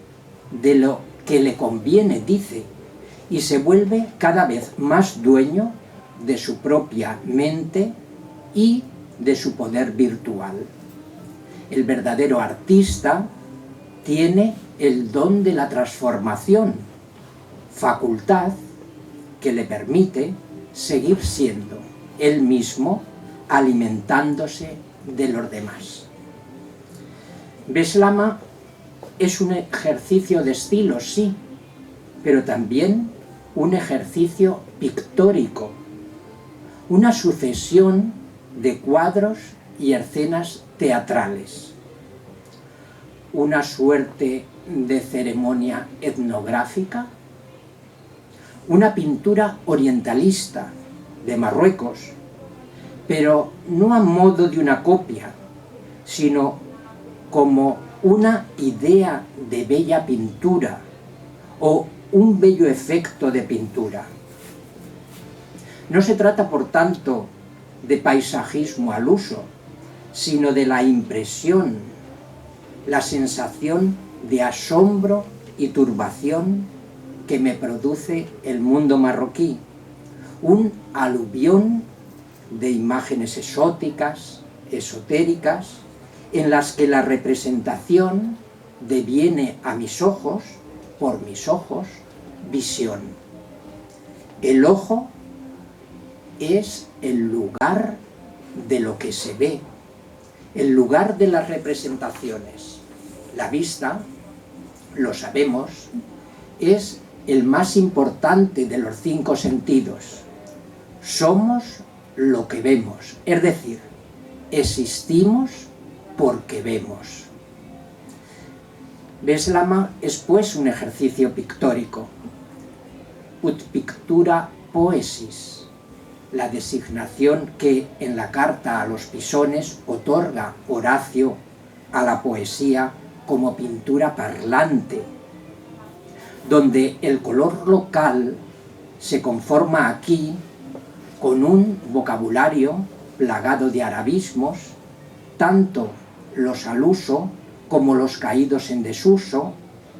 de lo que le conviene, dice, y se vuelve cada vez más dueño de su propia mente y de su poder virtual. El verdadero artista tiene el don de la transformación, facultad que le permite seguir siendo él mismo, alimentándose de los demás. Beslama es un ejercicio de estilo, sí, pero también un ejercicio pictórico, una sucesión de cuadros y escenas teatrales, una suerte de ceremonia etnográfica, una pintura orientalista de Marruecos, pero no a modo de una copia, sino como una idea de bella pintura o un bello efecto de pintura. No se trata, por tanto, de paisajismo al uso, sino de la impresión, la sensación de asombro y turbación que me produce el mundo marroquí, un aluvión de imágenes exóticas, esotéricas, en las que la representación deviene a mis ojos, por mis ojos, visión. El ojo es el lugar de lo que se ve, el lugar de las representaciones. La vista, lo sabemos, es el más importante de los 5 sentidos. Somos lo que vemos, es decir, existimos porque vemos. Beslama es pues un ejercicio pictórico. Ut pictura poesis, la designación que en la carta a los Pisones otorga Horacio a la poesía como pintura parlante, donde el color local se conforma aquí con un vocabulario plagado de arabismos, tanto los al uso como los caídos en desuso,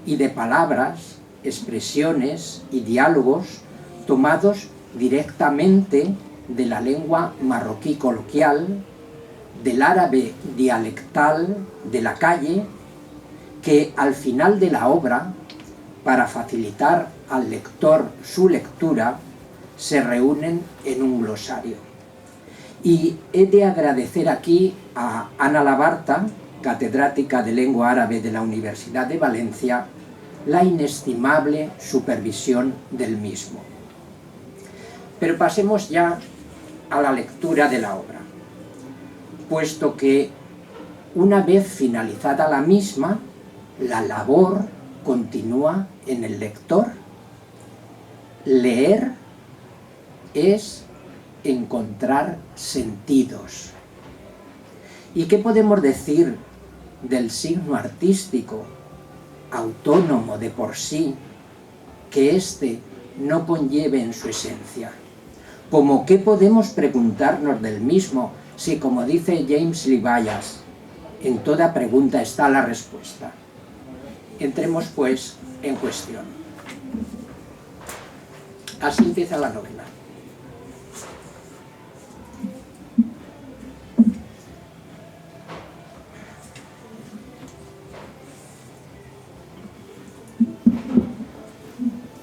y de palabras, expresiones y diálogos tomados directamente de la lengua marroquí coloquial, del árabe dialectal de la calle, que al final de la obra, para facilitar al lector su lectura, se reúnen en un glosario. Y he de agradecer aquí a Ana Labarta, catedrática de Lengua Árabe de la Universidad de Valencia, la inestimable supervisión del mismo. Pero pasemos ya a la lectura de la obra, puesto que una vez finalizada la misma, la labor continúa en el lector. Leer es encontrar sentidos. ¿Y qué podemos decir del signo artístico, autónomo de por sí, que éste no conlleve en su esencia? ¿Cómo qué podemos preguntarnos del mismo si, como dice James Libayas, en toda pregunta está la respuesta? Entremos, pues, en cuestión. Así empieza la novela.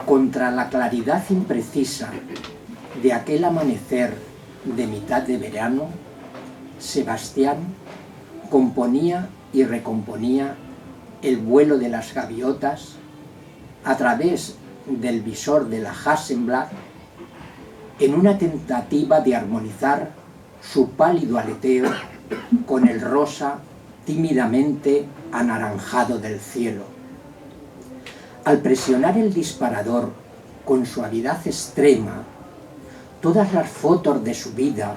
Contra la claridad imprecisa de aquel amanecer de mitad de verano, Sebastián componía y recomponía el vuelo de las gaviotas a través del visor de la Hasselblad en una tentativa de armonizar su pálido aleteo con el rosa tímidamente anaranjado del cielo. Al presionar el disparador con suavidad extrema, todas las fotos de su vida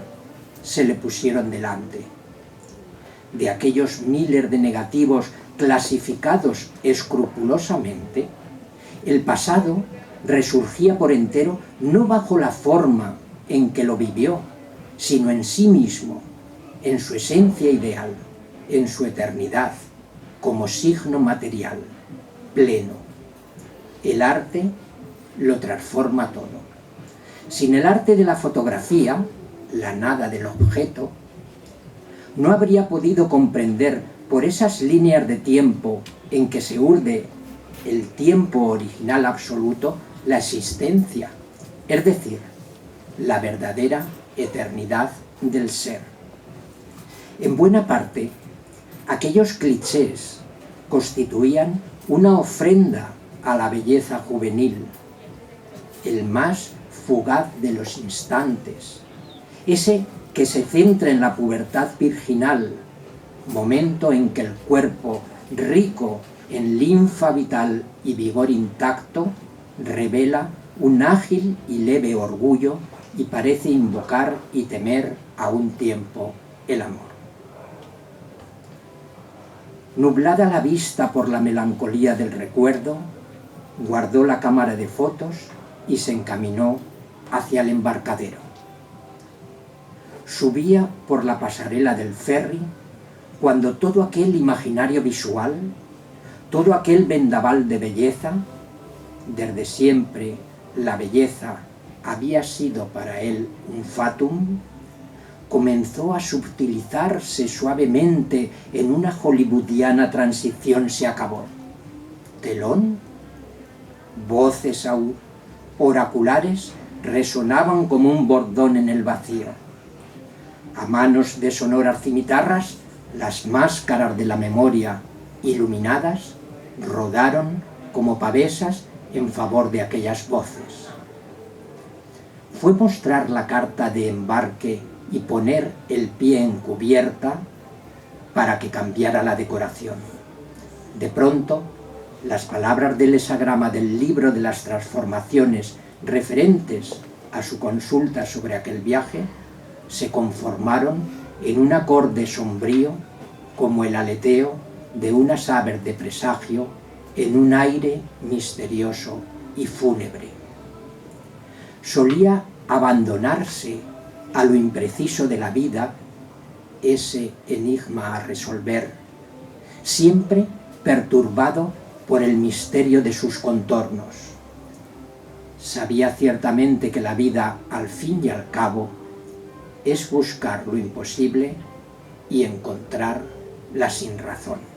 se le pusieron delante. De aquellos miles de negativos clasificados escrupulosamente, el pasado resurgía por entero no bajo la forma en que lo vivió, sino en sí mismo, en su esencia ideal, en su eternidad, como signo material, pleno. El arte lo transforma todo. Sin el arte de la fotografía, la nada del objeto, no habría podido comprender por esas líneas de tiempo en que se urde el tiempo original absoluto la existencia, es decir, la verdadera eternidad del ser. En buena parte, aquellos clichés constituían una ofrenda a la belleza juvenil, el más fugaz de los instantes, ese que se centra en la pubertad virginal, momento en que el cuerpo, rico en linfa vital y vigor intacto, revela un ágil y leve orgullo y parece invocar y temer a un tiempo el amor. Nublada la vista por la melancolía del recuerdo, guardó la cámara de fotos y se encaminó hacia el embarcadero. Subía por la pasarela del ferry cuando todo aquel imaginario visual, todo aquel vendaval de belleza, desde siempre la belleza había sido para él un fatum, comenzó a subtilizarse suavemente en una hollywoodiana transición. Se acabó. Telón, voces oraculares resonaban como un bordón en el vacío. A manos de sonoras cimitarras, las máscaras de la memoria, iluminadas, rodaron como pavesas en favor de aquellas voces. Fue mostrar la carta de embarque y poner el pie en cubierta para que cambiara la decoración. De pronto, las palabras del hesagrama del libro de las transformaciones referentes a su consulta sobre aquel viaje se conformaron en un acorde sombrío como el aleteo de unas aves de presagio en un aire misterioso y fúnebre. Solía abandonarse a lo impreciso de la vida, ese enigma a resolver, siempre perturbado por el misterio de sus contornos. Sabía ciertamente que la vida, al fin y al cabo, es buscar lo imposible y encontrar la sinrazón.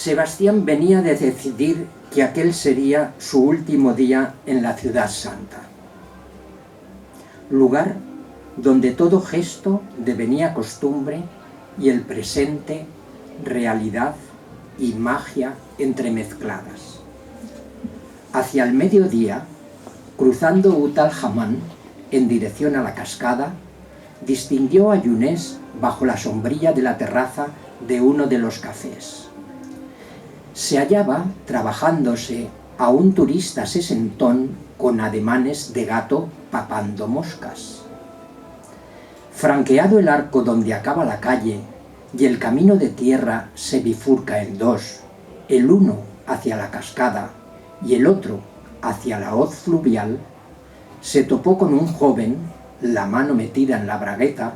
Sebastián venía de decidir que aquel sería su último día en la ciudad santa, lugar donde todo gesto devenía costumbre y el presente realidad y magia entremezcladas. Hacia el mediodía, cruzando Ut al-Hamán en dirección a la cascada, distinguió a Yunés bajo la sombrilla de la terraza de uno de los cafés. Se hallaba trabajándose a un turista sesentón con ademanes de gato papando moscas. Franqueado el arco donde acaba la calle y el camino de tierra se bifurca en dos, el uno hacia la cascada y el otro hacia la hoz fluvial, se topó con un joven, la mano metida en la bragueta,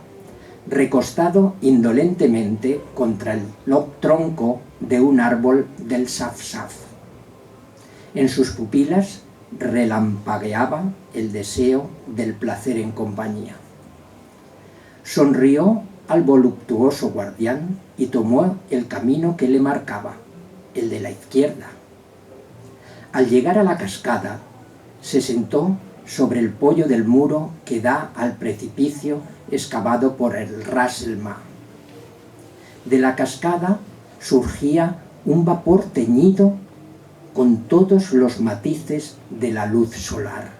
recostado indolentemente contra el tronco de un árbol del safsaf. En sus pupilas relampagueaba el deseo del placer en compañía. Sonrió al voluptuoso guardián y tomó el camino que le marcaba, el de la izquierda. Al llegar a la cascada, se sentó sobre el poyo del muro que da al precipicio excavado por el Ras el Ma. De la cascada surgía un vapor teñido con todos los matices de la luz solar.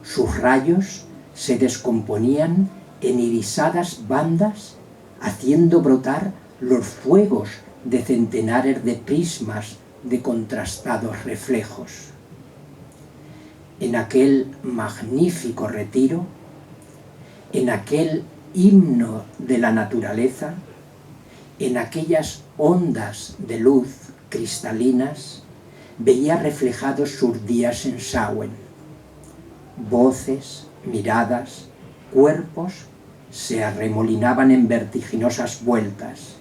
Sus rayos se descomponían en irisadas bandas, haciendo brotar los fuegos de centenares de prismas de contrastados reflejos. En aquel magnífico retiro, en aquel himno de la naturaleza, en aquellas ondas de luz cristalinas, veía reflejados sus días en Samhain. Voces, miradas, cuerpos se arremolinaban en vertiginosas vueltas.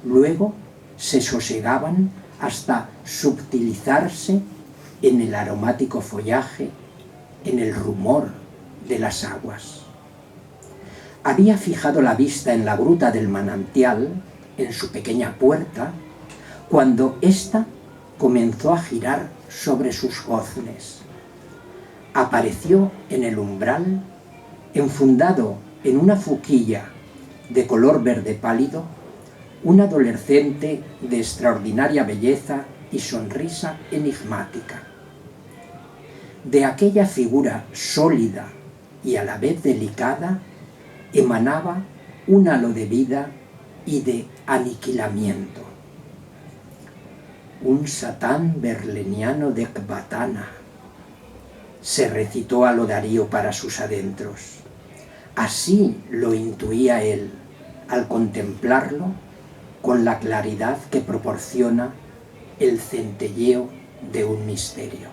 Luego se sosegaban hasta subtilizarse en el aromático follaje, en el rumor de las aguas. Había fijado la vista en la gruta del manantial, en su pequeña puerta, cuando ésta comenzó a girar sobre sus goznes. Apareció en el umbral, enfundado en una fuquilla de color verde pálido, un adolescente de extraordinaria belleza y sonrisa enigmática. De aquella figura sólida y a la vez delicada emanaba un halo de vida y de aniquilamiento. Un Satán berleniano de Ecbatana, se recitó a lo Darío para sus adentros. Así lo intuía él al contemplarlo con la claridad que proporciona el centelleo de un misterio.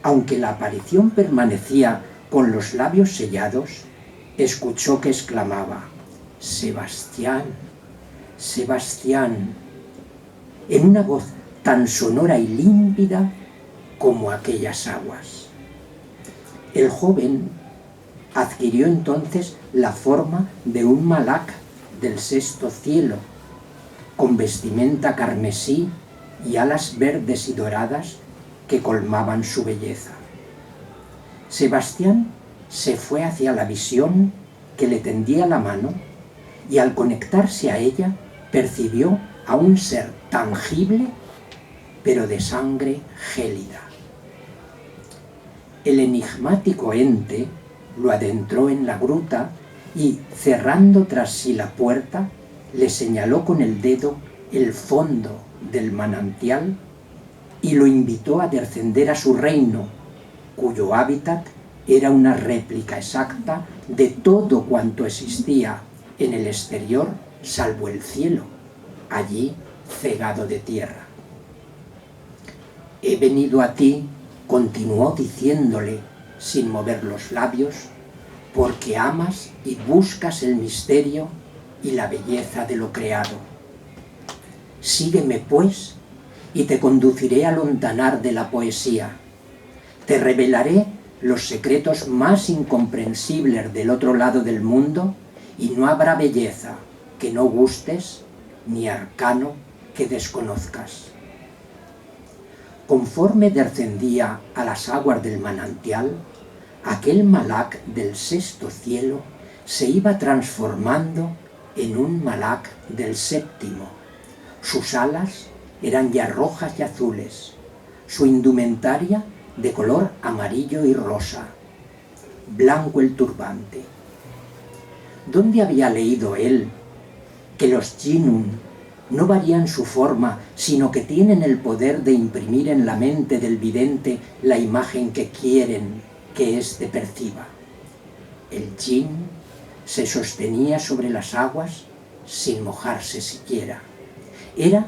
Aunque la aparición permanecía con los labios sellados, escuchó que exclamaba: «Sebastián, Sebastián», en una voz tan sonora y límpida como aquellas aguas. El joven adquirió entonces la forma de un malak del sexto cielo, con vestimenta carmesí y alas verdes y doradas que colmaban su belleza. Sebastián se fue hacia la visión que le tendía la mano y al conectarse a ella percibió a un ser tangible pero de sangre gélida. El enigmático ente lo adentró en la gruta y, cerrando tras sí la puerta, le señaló con el dedo el fondo del manantial y lo invitó a descender a su reino, cuyo hábitat era una réplica exacta de todo cuanto existía en el exterior, salvo el cielo, allí cegado de tierra. «He venido a ti», continuó diciéndole, sin mover los labios, «porque amas y buscas el misterio y la belleza de lo creado. Sígueme, pues, y te conduciré al hontanar de la poesía. Te revelaré los secretos más incomprensibles del otro lado del mundo y no habrá belleza que no gustes, ni arcano que desconozcas. Conforme descendía a las aguas del manantial, aquel Malak del sexto cielo se iba transformando en un Malak del séptimo. Sus alas eran ya rojas y azules, su indumentaria de color amarillo y rosa, blanco el turbante. ¿Dónde había leído él que los Jinnun no varían su forma, sino que tienen el poder de imprimir en la mente del vidente la imagen que quieren que éste perciba? El Jinn se sostenía sobre las aguas sin mojarse siquiera. Era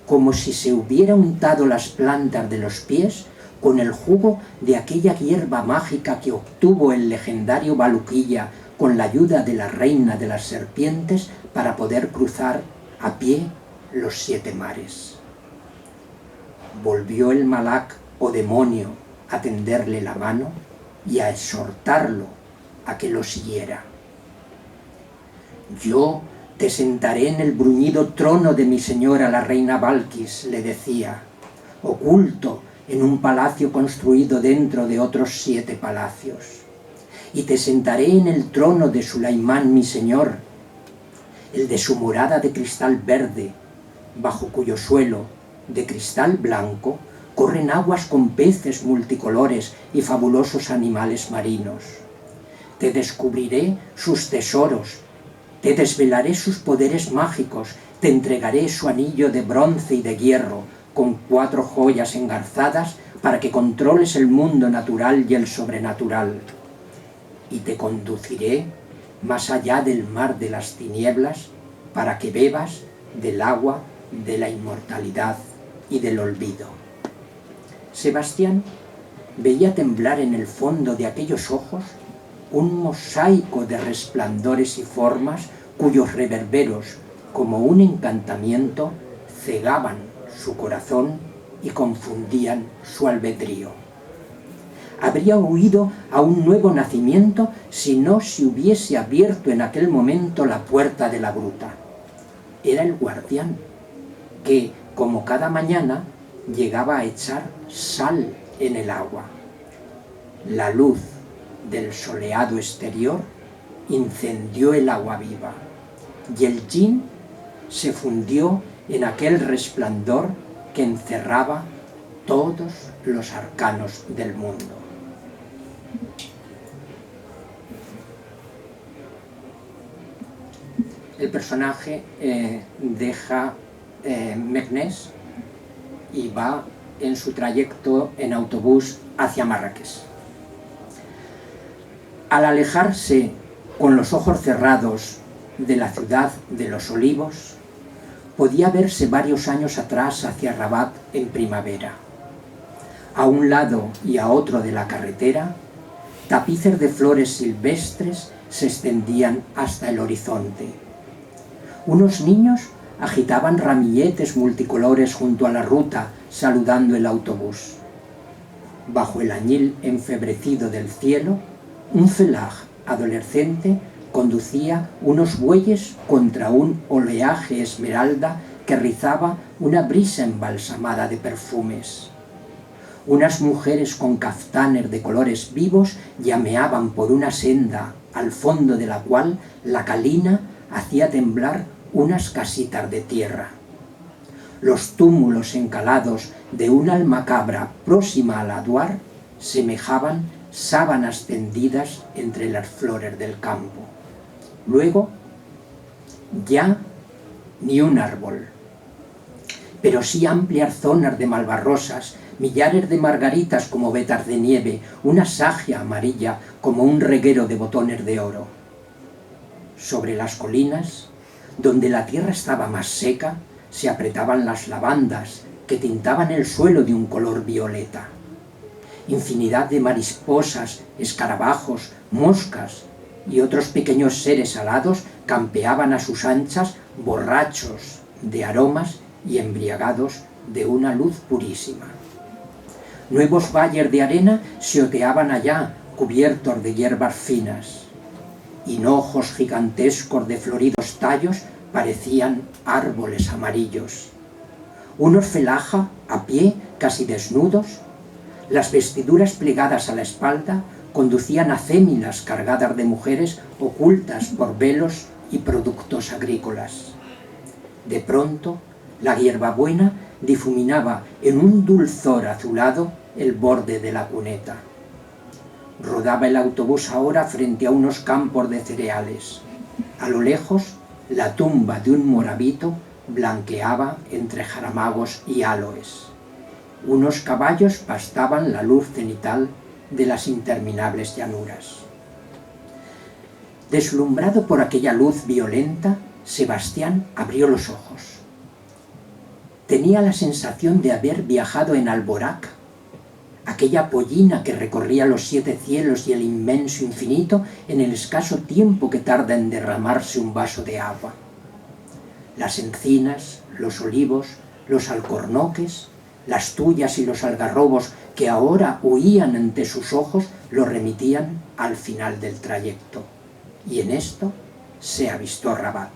como si se hubiera untado las plantas de los pies con el jugo de aquella hierba mágica que obtuvo el legendario Baluquilla con la ayuda de la reina de las serpientes para poder cruzar a pie los 7 mares. Volvió el Malak o demonio a tenderle la mano y a exhortarlo a que lo siguiera. Yo te sentaré en el bruñido trono de mi señora la reina Balkis, le decía, oculto en un palacio construido dentro de otros 7 palacios. Y te sentaré en el trono de Sulaimán, mi señor, el de su morada de cristal verde, bajo cuyo suelo, de cristal blanco, corren aguas con peces multicolores y fabulosos animales marinos. Te descubriré sus tesoros, te desvelaré sus poderes mágicos, te entregaré su anillo de bronce y de hierro, con 4 joyas engarzadas para que controles el mundo natural y el sobrenatural. Y te conduciré más allá del mar de las tinieblas para que bebas del agua de la inmortalidad y del olvido. Sebastián veía temblar en el fondo de aquellos ojos un mosaico de resplandores y formas cuyos reverberos, como un encantamiento, cegaban su corazón y confundían su albedrío. Habría huido a un nuevo nacimiento si no se hubiese abierto en aquel momento la puerta de la gruta. Era el guardián, que, como cada mañana, llegaba a echar sal en el agua. La luz del soleado exterior incendió el agua viva, y el Jinn se fundió en aquel resplandor que encerraba todos los arcanos del mundo. El personaje deja Meknès y va en su trayecto en autobús hacia Marrakech. Al alejarse con los ojos cerrados de la ciudad de los olivos, podía verse varios años atrás hacia Rabat en primavera. A un lado y a otro de la carretera, tapices de flores silvestres se extendían hasta el horizonte. Unos niños agitaban ramilletes multicolores junto a la ruta, saludando el autobús. Bajo el añil enfebrecido del cielo, un felaj adolescente conducía unos bueyes contra un oleaje esmeralda que rizaba una brisa embalsamada de perfumes. Unas mujeres con caftanes de colores vivos llameaban por una senda, al fondo de la cual la calina hacía temblar unas casitas de tierra. Los túmulos encalados de una almacabra próxima al Aduar semejaban sábanas tendidas entre las flores del campo. Luego, ya ni un árbol, pero sí amplias zonas de malvarrosas, millares de margaritas como vetas de nieve, una sagia amarilla como un reguero de botones de oro. Sobre las colinas, donde la tierra estaba más seca, se apretaban las lavandas que tintaban el suelo de un color violeta. Infinidad de mariposas, escarabajos, moscas y otros pequeños seres alados campeaban a sus anchas, borrachos de aromas y embriagados de una luz purísima. Nuevos valles de arena se oteaban allá, cubiertos de hierbas finas. Hinojos gigantescos de floridos tallos parecían árboles amarillos. unos felaja, a pie, casi desnudos. Las vestiduras plegadas a la espalda conducían a cémilas cargadas de mujeres ocultas por velos y productos agrícolas. De pronto, la hierbabuena difuminaba en un dulzor azulado el borde de la cuneta. Rodaba el autobús ahora frente a unos campos de cereales. A lo lejos, la tumba de un morabito blanqueaba entre jaramagos y aloes. Unos caballos pastaban la luz cenital de las interminables llanuras. Deslumbrado por aquella luz violenta, Sebastián abrió los ojos. Tenía la sensación de haber viajado en Alborac, aquella pollina que recorría los 7 cielos y el inmenso infinito en el escaso tiempo que tarda en derramarse un vaso de agua. Las encinas, los olivos, los alcornoques, las tuyas y los algarrobos que ahora huían ante sus ojos lo remitían al final del trayecto. Y en esto se avistó Rabat.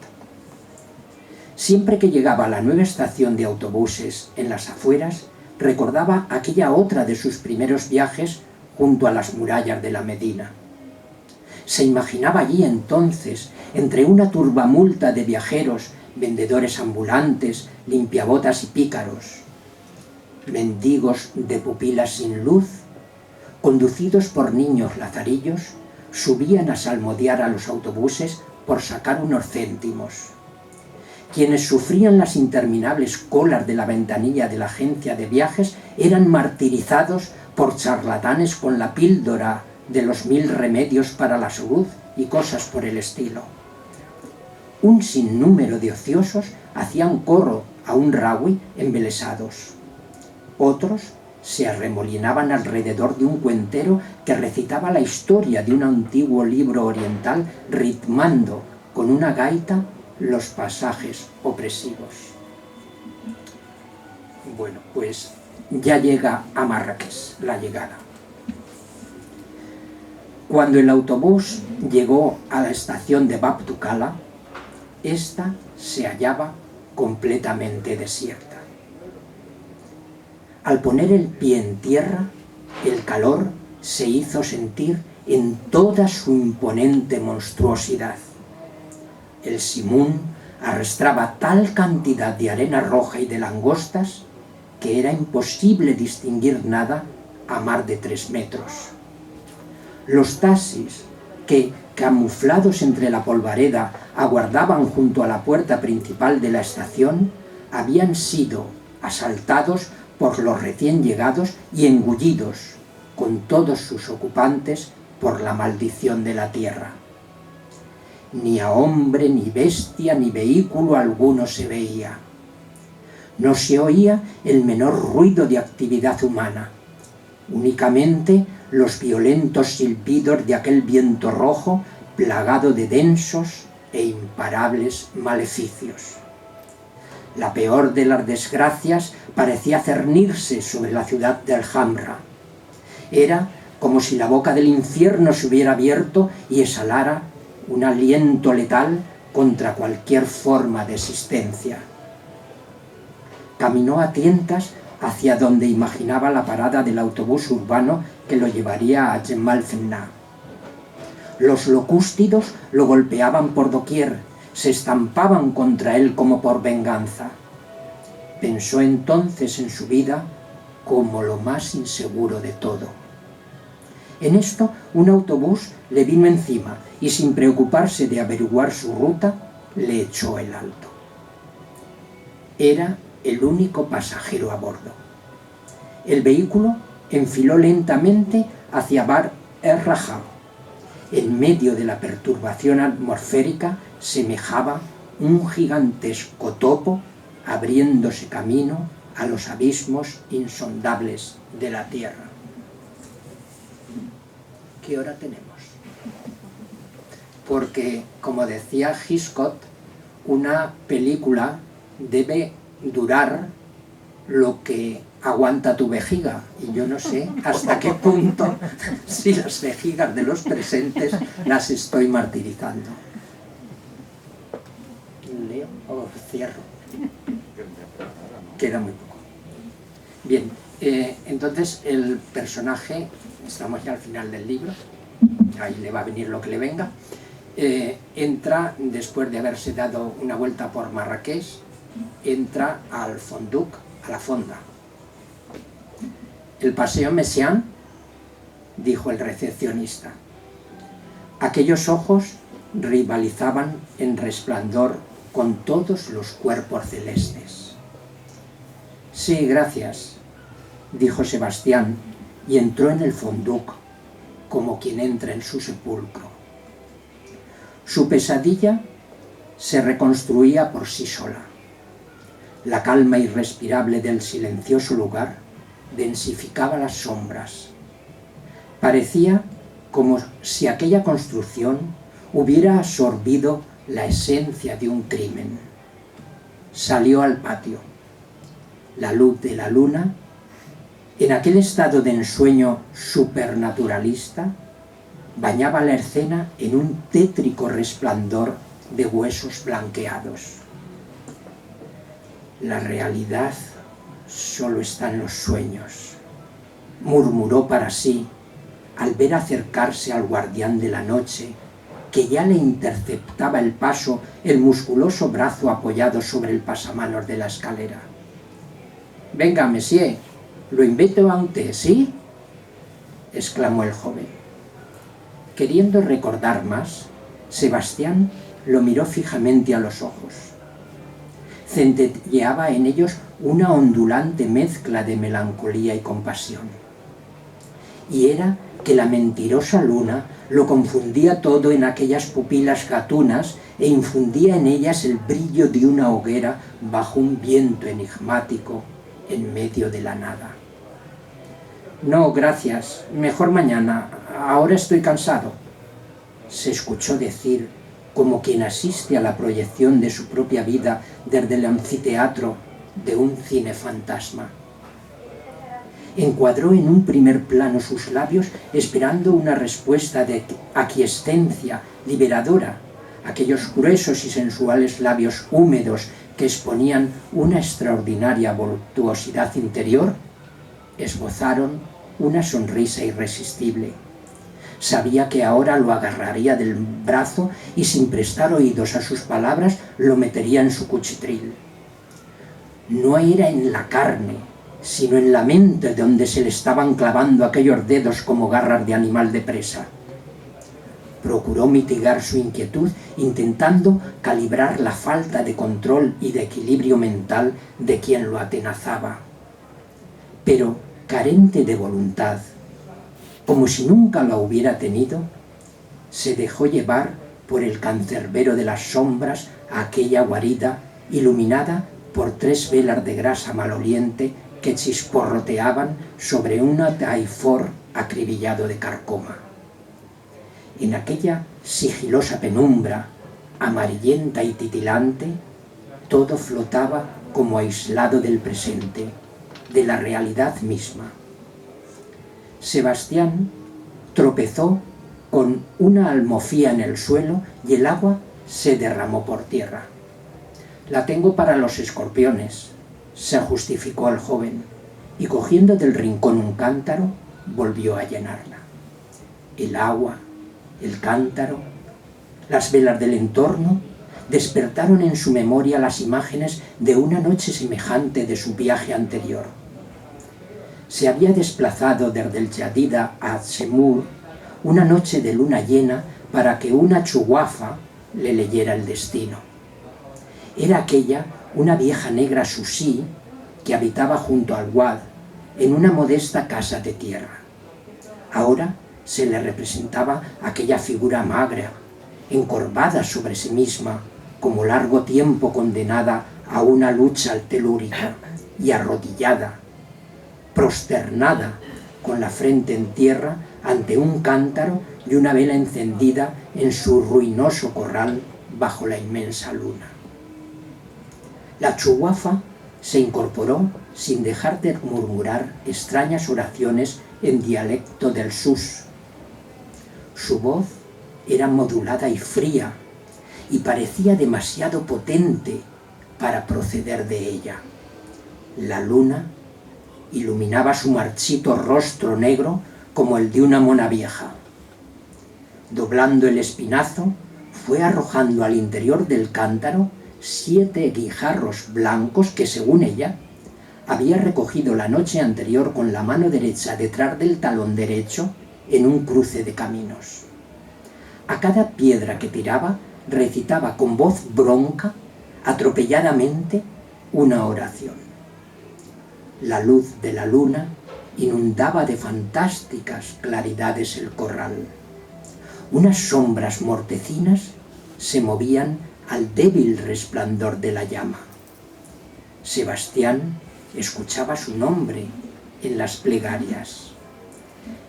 Siempre que llegaba a la nueva estación de autobuses en las afueras, recordaba aquella otra de sus primeros viajes junto a las murallas de la Medina. Se imaginaba allí entonces, entre una turbamulta de viajeros, vendedores ambulantes, limpiabotas y pícaros, mendigos de pupilas sin luz, conducidos por niños lazarillos, subían a salmodiar a los autobuses por sacar unos céntimos. Quienes sufrían las interminables colas de la ventanilla de la agencia de viajes eran martirizados por charlatanes con la píldora de los 1000 remedios para la salud y cosas por el estilo. Un sinnúmero de ociosos hacían coro a un rawi embelesados. Otros se arremolinaban alrededor de un cuentero que recitaba la historia de un antiguo libro oriental ritmando con una gaita los pasajes opresivos. Bueno, pues ya llega a Marrakech la llegada. Cuando el autobús llegó a la estación de Bab Tukala, esta se hallaba completamente desierta. Al poner el pie en tierra, el calor se hizo sentir en toda su imponente monstruosidad. El Simún arrastraba tal cantidad de arena roja y de langostas que era imposible distinguir nada a más de 3 metros. Los taxis que, camuflados entre la polvareda, aguardaban junto a la puerta principal de la estación, habían sido asaltados por los recién llegados y engullidos, con todos sus ocupantes, por la maldición de la tierra. Ni a hombre, ni bestia, ni vehículo alguno se veía. No se oía el menor ruido de actividad humana, únicamente los violentos silbidos de aquel viento rojo plagado de densos e imparables maleficios. La peor de las desgracias parecía cernirse sobre la ciudad de Alhambra. Era como si la boca del infierno se hubiera abierto y exhalara un aliento letal contra cualquier forma de existencia. Caminó a tientas hacia donde imaginaba la parada del autobús urbano que lo llevaría a Jemal Fenna. Los locústidos lo golpeaban por doquier, se estampaban contra él como por venganza. Pensó entonces en su vida como lo más inseguro de todo. En esto, un autobús le vino encima y, sin preocuparse de averiguar su ruta, le echó el alto. Era el único pasajero a bordo. El vehículo enfiló lentamente hacia Bar el-Rajab. En medio de la perturbación atmosférica semejaba un gigantesco topo abriéndose camino a los abismos insondables de la tierra. ¿Qué hora tenemos? Porque, como decía Hitchcock, una película debe durar lo que aguanta tu vejiga, y yo no sé hasta qué punto, si las vejigas de los presentes las estoy martirizando. ¿Leo o cierro? queda muy poco. Bien, entonces el personaje, estamos ya al final del libro, ahí le va a venir lo que le venga, entra, después de haberse dado una vuelta por Marrakech, entra al Fondouk, a la fonda. El paseo Messiaen, dijo el recepcionista. Aquellos ojos rivalizaban en resplandor con todos los cuerpos celestes. Sí, gracias, dijo Sebastián, y entró en el Fondouk como quien entra en su sepulcro. Su pesadilla se reconstruía por sí sola. La calma irrespirable del silencioso lugar densificaba las sombras. Parecía como si aquella construcción hubiera absorbido la esencia de un crimen. Salió al patio. La luz de la luna, en aquel estado de ensueño supernaturalista, bañaba la escena en un tétrico resplandor de huesos blanqueados. La realidad solo está en los sueños, murmuró para sí al ver acercarse al guardián de la noche, que ya le interceptaba el paso el musculoso brazo apoyado sobre el pasamanos de la escalera. «Venga, monsieur, lo invito a un té, ¿sí?», exclamó el joven. Queriendo recordar más, Sebastián lo miró fijamente a los ojos. Centelleaba en ellos una ondulante mezcla de melancolía y compasión. Y era que la mentirosa luna lo confundía todo en aquellas pupilas gatunas e infundía en ellas el brillo de una hoguera bajo un viento enigmático en medio de la nada. «No, gracias, mejor mañana, ahora estoy cansado», se escuchó decir como quien asiste a la proyección de su propia vida desde el anfiteatro de un cine fantasma. Encuadró en un primer plano sus labios esperando una respuesta de aquiescencia liberadora, aquellos gruesos y sensuales labios húmedos que exponían una extraordinaria voluptuosidad interior, esbozaron una sonrisa irresistible. Sabía que ahora lo agarraría del brazo y sin prestar oídos a sus palabras lo metería en su cuchitril. No era en la carne, sino en la mente donde se le estaban clavando aquellos dedos como garras de animal de presa. Procuró mitigar su inquietud intentando calibrar la falta de control y de equilibrio mental de quien lo atenazaba. Pero, carente de voluntad, como si nunca la hubiera tenido, se dejó llevar por el cancerbero de las sombras a aquella guarida iluminada por 3 velas de grasa maloliente que chisporroteaban sobre un taifor acribillado de carcoma. En aquella sigilosa penumbra, amarillenta y titilante, todo flotaba como aislado del presente, de la realidad misma. Sebastián tropezó con una almofía en el suelo y el agua se derramó por tierra. «La tengo para los escorpiones», se justificó el joven, y cogiendo del rincón un cántaro, volvió a llenarla. El agua, el cántaro, las velas del entorno despertaron en su memoria las imágenes de una noche semejante de su viaje anterior. Se había desplazado desde el Jadida a Semur una noche de luna llena para que una chuguafa le leyera el destino. Era aquella una vieja negra susí que habitaba junto al Wad en una modesta casa de tierra. Ahora se le representaba aquella figura magra, encorvada sobre sí misma, como largo tiempo condenada a una lucha telúrica, y arrodillada, prosternada, con la frente en tierra, ante un cántaro y una vela encendida en su ruinoso corral bajo la inmensa luna. La chuguafa se incorporó sin dejar de murmurar extrañas oraciones en dialecto del sus. Su voz era modulada y fría, y parecía demasiado potente para proceder de ella. La luna iluminaba su marchito rostro negro como el de una mona vieja. Doblando el espinazo, fue arrojando al interior del cántaro 7 guijarros blancos que, según ella, había recogido la noche anterior con la mano derecha detrás del talón derecho en un cruce de caminos. A cada piedra que tiraba recitaba con voz bronca, atropelladamente, una oración. La luz de la luna inundaba de fantásticas claridades el corral. Unas sombras mortecinas se movían al débil resplandor de la llama. Sebastián escuchaba su nombre en las plegarias.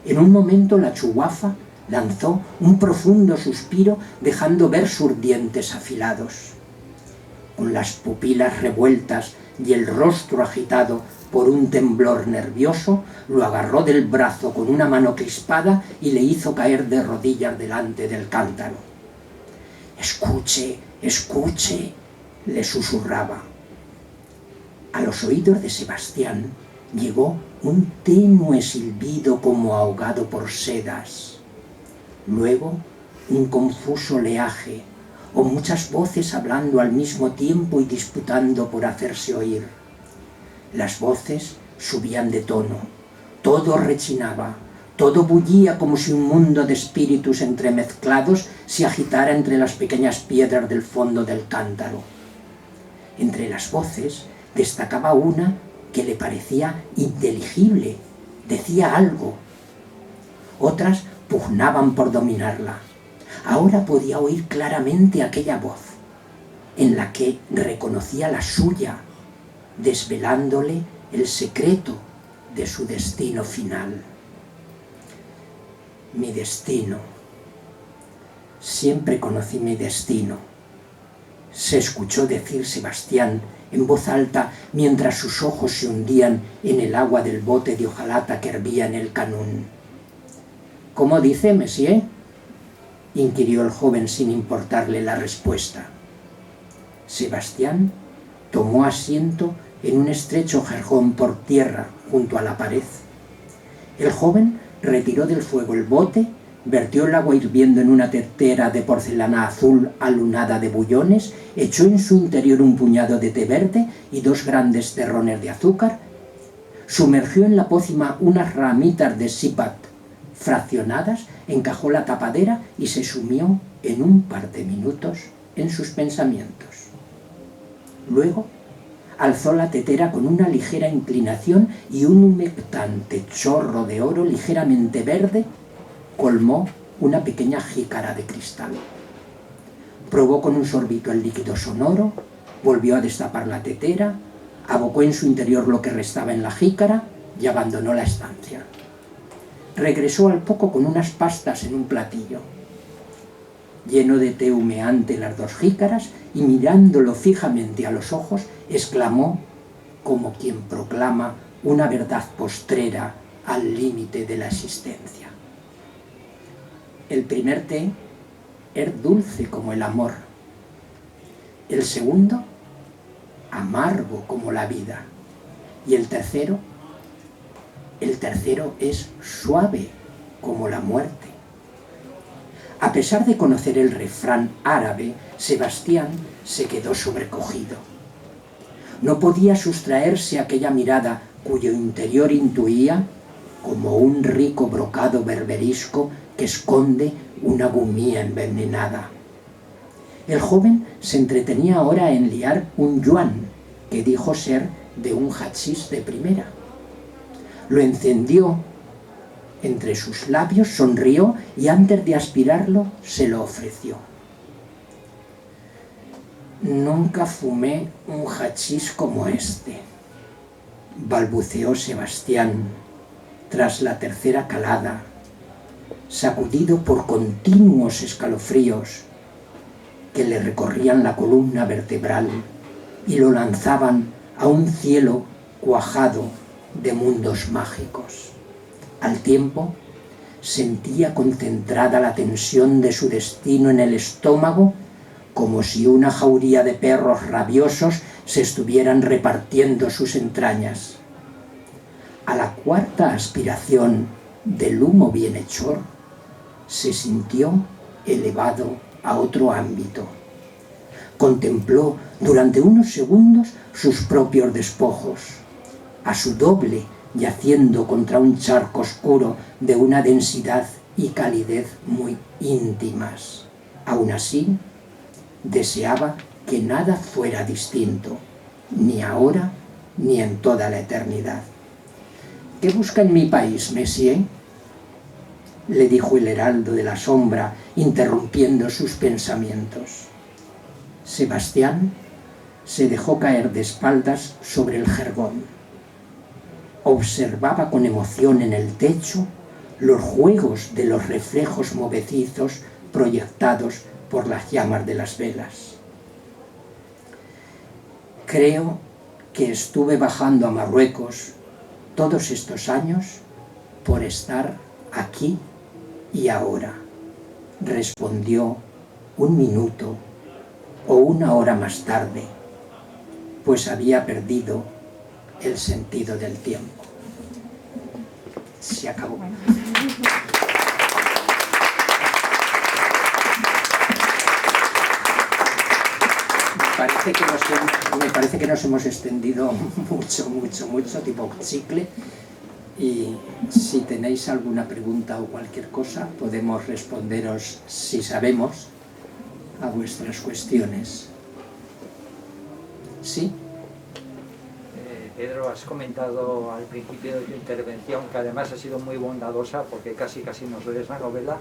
En un momento la chuguafa lanzó un profundo suspiro dejando ver sus dientes afilados. Con las pupilas revueltas y el rostro agitado por un temblor nervioso, lo agarró del brazo con una mano crispada y le hizo caer de rodillas delante del cántaro. «Escuche, escuche», le susurraba. A los oídos de Sebastián llegó un tenue silbido como ahogado por sedas. Luego un confuso oleaje, o muchas voces hablando al mismo tiempo y disputando por hacerse oír. Las voces subían de tono, todo rechinaba, todo bullía como si un mundo de espíritus entremezclados se agitara entre las pequeñas piedras del fondo del cántaro. Entre las voces destacaba una que le parecía inteligible, decía algo. Otras pugnaban por dominarla. Ahora podía oír claramente aquella voz, en la que reconocía la suya, desvelándole el secreto de su destino final. Mi destino. Siempre conocí mi destino, se escuchó decir Sebastián en voz alta mientras sus ojos se hundían en el agua del bote de hojalata que hervía en el canún. «¿Cómo dice, monsieur?», inquirió el joven sin importarle la respuesta. Sebastián tomó asiento en un estrecho jergón por tierra junto a la pared. El joven retiró del fuego el bote, vertió el agua hirviendo en una tetera de porcelana azul alunada de bullones, echó en su interior un puñado de té verde y 2 grandes terrones de azúcar, sumergió en la pócima unas ramitas de sipat fraccionadas, encajó la tapadera y se sumió en un par de minutos en sus pensamientos. Luego alzó la tetera con una ligera inclinación y un humectante chorro de oro ligeramente verde colmó una pequeña jícara de cristal. Probó con un sorbito el líquido sonoro, volvió a destapar la tetera, abocó en su interior lo que restaba en la jícara y abandonó la estancia. Regresó al poco con unas pastas en un platillo. Lleno de té humeante las 2 jícaras y mirándolo fijamente a los ojos, exclamó, como quien proclama una verdad postrera al límite de la existencia: el primer té es dulce como el amor, el segundo amargo como la vida, y el tercero es suave como la muerte. A pesar de conocer el refrán árabe, Sebastián se quedó sobrecogido. No podía sustraerse a aquella mirada cuyo interior intuía como un rico brocado berberisco que esconde una gumía envenenada. El joven se entretenía ahora en liar un yuan que dijo ser de un hachís de primera. Lo encendió entre sus labios, sonrió y antes de aspirarlo se lo ofreció. «Nunca fumé un hachís como este», balbuceó Sebastián tras la tercera calada, sacudido por continuos escalofríos que le recorrían la columna vertebral y lo lanzaban a un cielo cuajado de mundos mágicos. Al tiempo, sentía concentrada la tensión de su destino en el estómago, como si una jauría de perros rabiosos se estuvieran repartiendo sus entrañas. A la cuarta aspiración del humo bienhechor, se sintió elevado a otro ámbito. Contempló durante unos segundos sus propios despojos, a su doble yaciendo contra un charco oscuro de una densidad y calidez muy íntimas. Aún así, deseaba que nada fuera distinto, ni ahora ni en toda la eternidad. ¿Qué busca en mi país, Messier?, le dijo el heraldo de la sombra, interrumpiendo sus pensamientos. Sebastián se dejó caer de espaldas sobre el jergón. Observaba con emoción en el techo los juegos de los reflejos movedizos proyectados por las llamas de las velas. Creo que estuve bajando a Marruecos todos estos años por estar aquí y ahora, respondió 1 minuto o 1 hora más tarde, pues había perdido el sentido del tiempo. Se acabó. Me parece que nos hemos extendido mucho, tipo chicle. Y si tenéis alguna pregunta o cualquier cosa, podemos responderos, si sabemos, a vuestras cuestiones. ¿Sí? Pedro, has comentado al principio de tu intervención, que además ha sido muy bondadosa, porque casi nos lees la novela,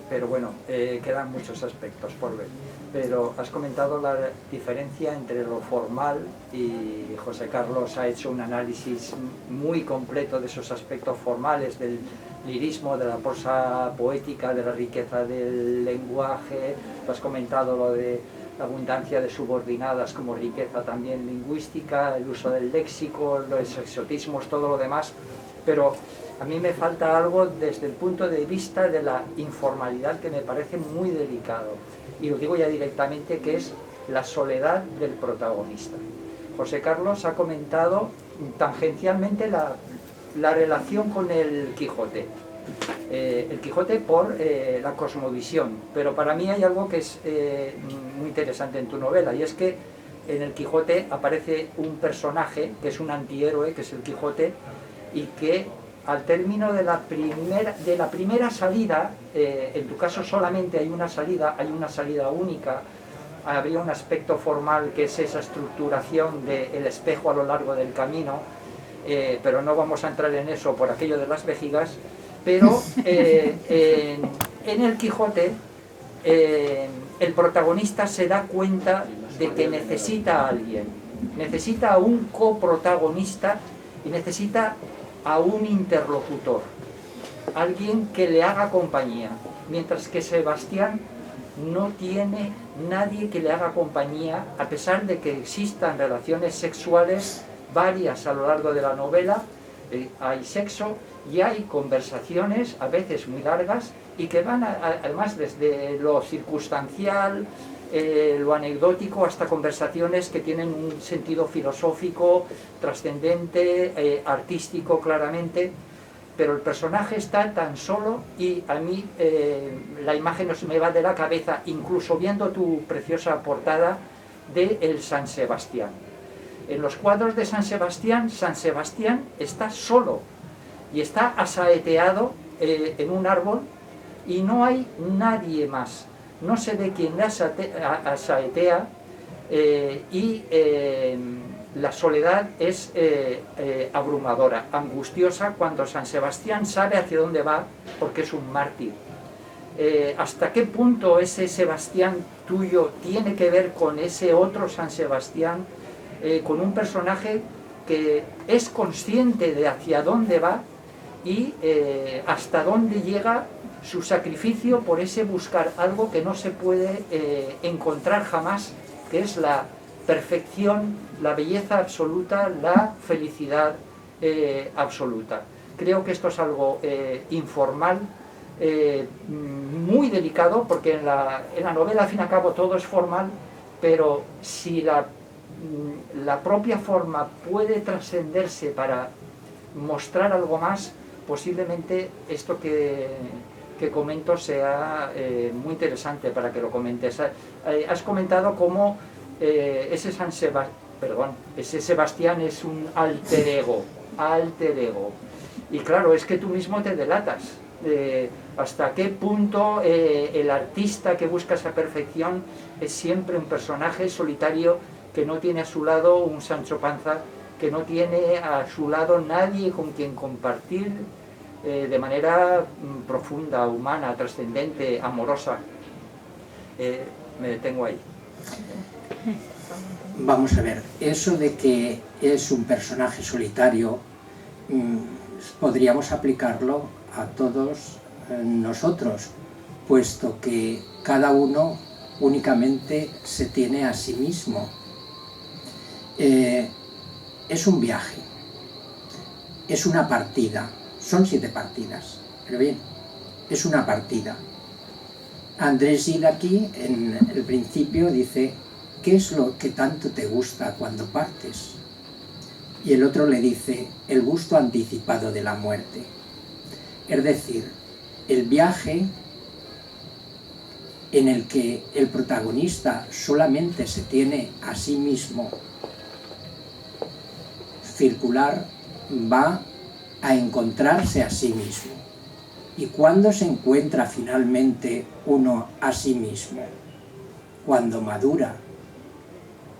pero bueno, quedan muchos aspectos por ver. Pero has comentado la diferencia entre lo formal, y José Carlos ha hecho un análisis muy completo de esos aspectos formales, del lirismo, de la prosa poética, de la riqueza del lenguaje. Has comentado lo de la abundancia de subordinadas como riqueza también lingüística, el uso del léxico, los exotismos, todo lo demás, pero a mí me falta algo desde el punto de vista de la informalidad que me parece muy delicado, y lo digo ya directamente, que es la soledad del protagonista. José Carlos ha comentado tangencialmente la relación con el Quijote. El Quijote por la cosmovisión, pero para mí hay algo que es muy interesante en tu novela, y es que en el Quijote aparece un personaje que es un antihéroe, que es el Quijote, y que al término de la primera salida, en tu caso solamente hay una salida única. Habría un aspecto formal que es esa estructuración del espejo a lo largo del camino, pero no vamos a entrar en eso por aquello de las vejigas. Pero en el Quijote el protagonista se da cuenta de que necesita a alguien, necesita a un coprotagonista y necesita a un interlocutor, alguien que le haga compañía, mientras que Sebastián no tiene nadie que le haga compañía, a pesar de que existan relaciones sexuales varias a lo largo de la novela. Hay sexo y hay conversaciones a veces muy largas y que van además desde lo circunstancial, lo anecdótico, hasta conversaciones que tienen un sentido filosófico, trascendente, artístico claramente, pero el personaje está tan solo, y a mí la imagen no se me va de la cabeza, incluso viendo tu preciosa portada de el San Sebastián. En los cuadros de San Sebastián está solo y está asaeteado en un árbol y no hay nadie más. No se ve quién le asaetea y la soledad es abrumadora, angustiosa, cuando San Sebastián sabe hacia dónde va porque es un mártir. ¿Hasta qué punto ese Sebastián tuyo tiene que ver con ese otro San Sebastián? Con un personaje que es consciente de hacia dónde va y hasta dónde llega su sacrificio por ese buscar algo que no se puede encontrar jamás, que es la perfección, la belleza absoluta, la felicidad absoluta. Creo que esto es algo informal, muy delicado, porque en la novela al fin y al cabo todo es formal, pero si la la propia forma puede trascenderse para mostrar algo más, posiblemente esto que comento sea muy interesante para que lo comentes. Has comentado cómo ese Sebastián es un alter ego, y claro, es que tú mismo te delatas. Hasta qué punto el artista que busca esa perfección es siempre un personaje solitario que no tiene a su lado un Sancho Panza, que no tiene a su lado nadie con quien compartir de manera profunda, humana, trascendente, amorosa. Me detengo ahí. Vamos a ver, eso de que es un personaje solitario, podríamos aplicarlo a todos nosotros, puesto que cada uno únicamente se tiene a sí mismo. Es un viaje, es una partida, son 7 partidas, pero bien, es una partida. Andrés Gide aquí, en el principio, dice: ¿qué es lo que tanto te gusta cuando partes? Y el otro le dice: el gusto anticipado de la muerte. Es decir, el viaje en el que el protagonista solamente se tiene a sí mismo, circular, va a encontrarse a sí mismo. ¿Y cuándo se encuentra finalmente uno a sí mismo? Cuando madura.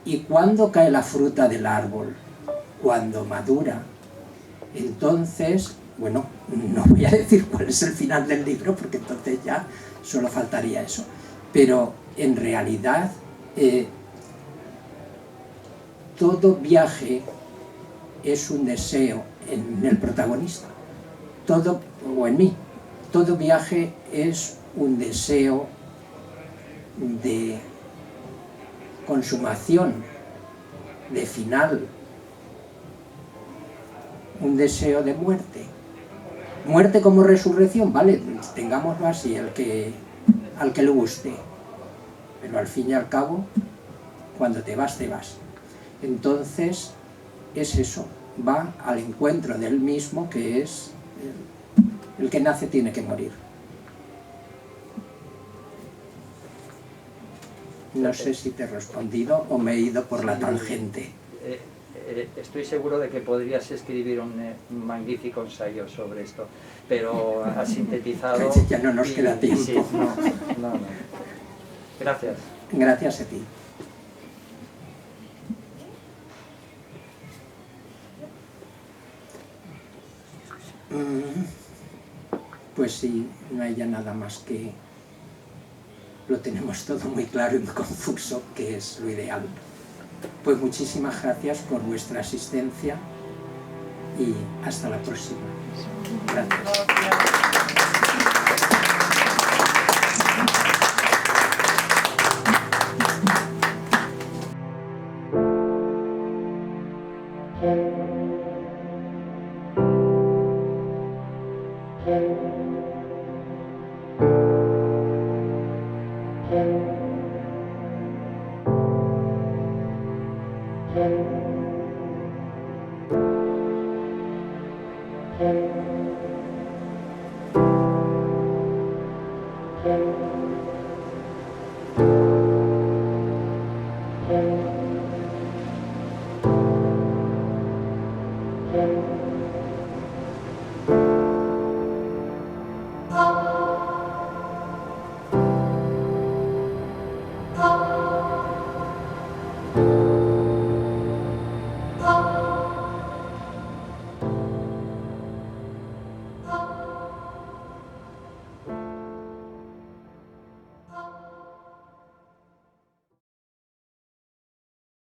¿Y cuándo cae la fruta del árbol? Cuando madura. Entonces, bueno, no voy a decir cuál es el final del libro, porque entonces ya solo faltaría eso. Pero en realidad, todo viaje es un deseo en el protagonista, todo, o en mí, todo viaje es un deseo de consumación, de final, un deseo de muerte. Muerte como resurrección, vale, tengámoslo así, al que le guste. Pero al fin y al cabo, cuando te vas, te vas. Entonces, es eso, va al encuentro del mismo, que es el que nace tiene que morir. No sé si te he respondido o me he ido por la tangente. Estoy seguro de que podrías escribir un magnífico ensayo sobre esto, pero has sintetizado... Ya no nos queda tiempo. Sí, no. Gracias. Gracias a ti. Pues sí, no hay ya nada más que... Lo tenemos todo muy claro y muy confuso, que es lo ideal. Pues muchísimas gracias por vuestra asistencia y hasta la próxima. Gracias.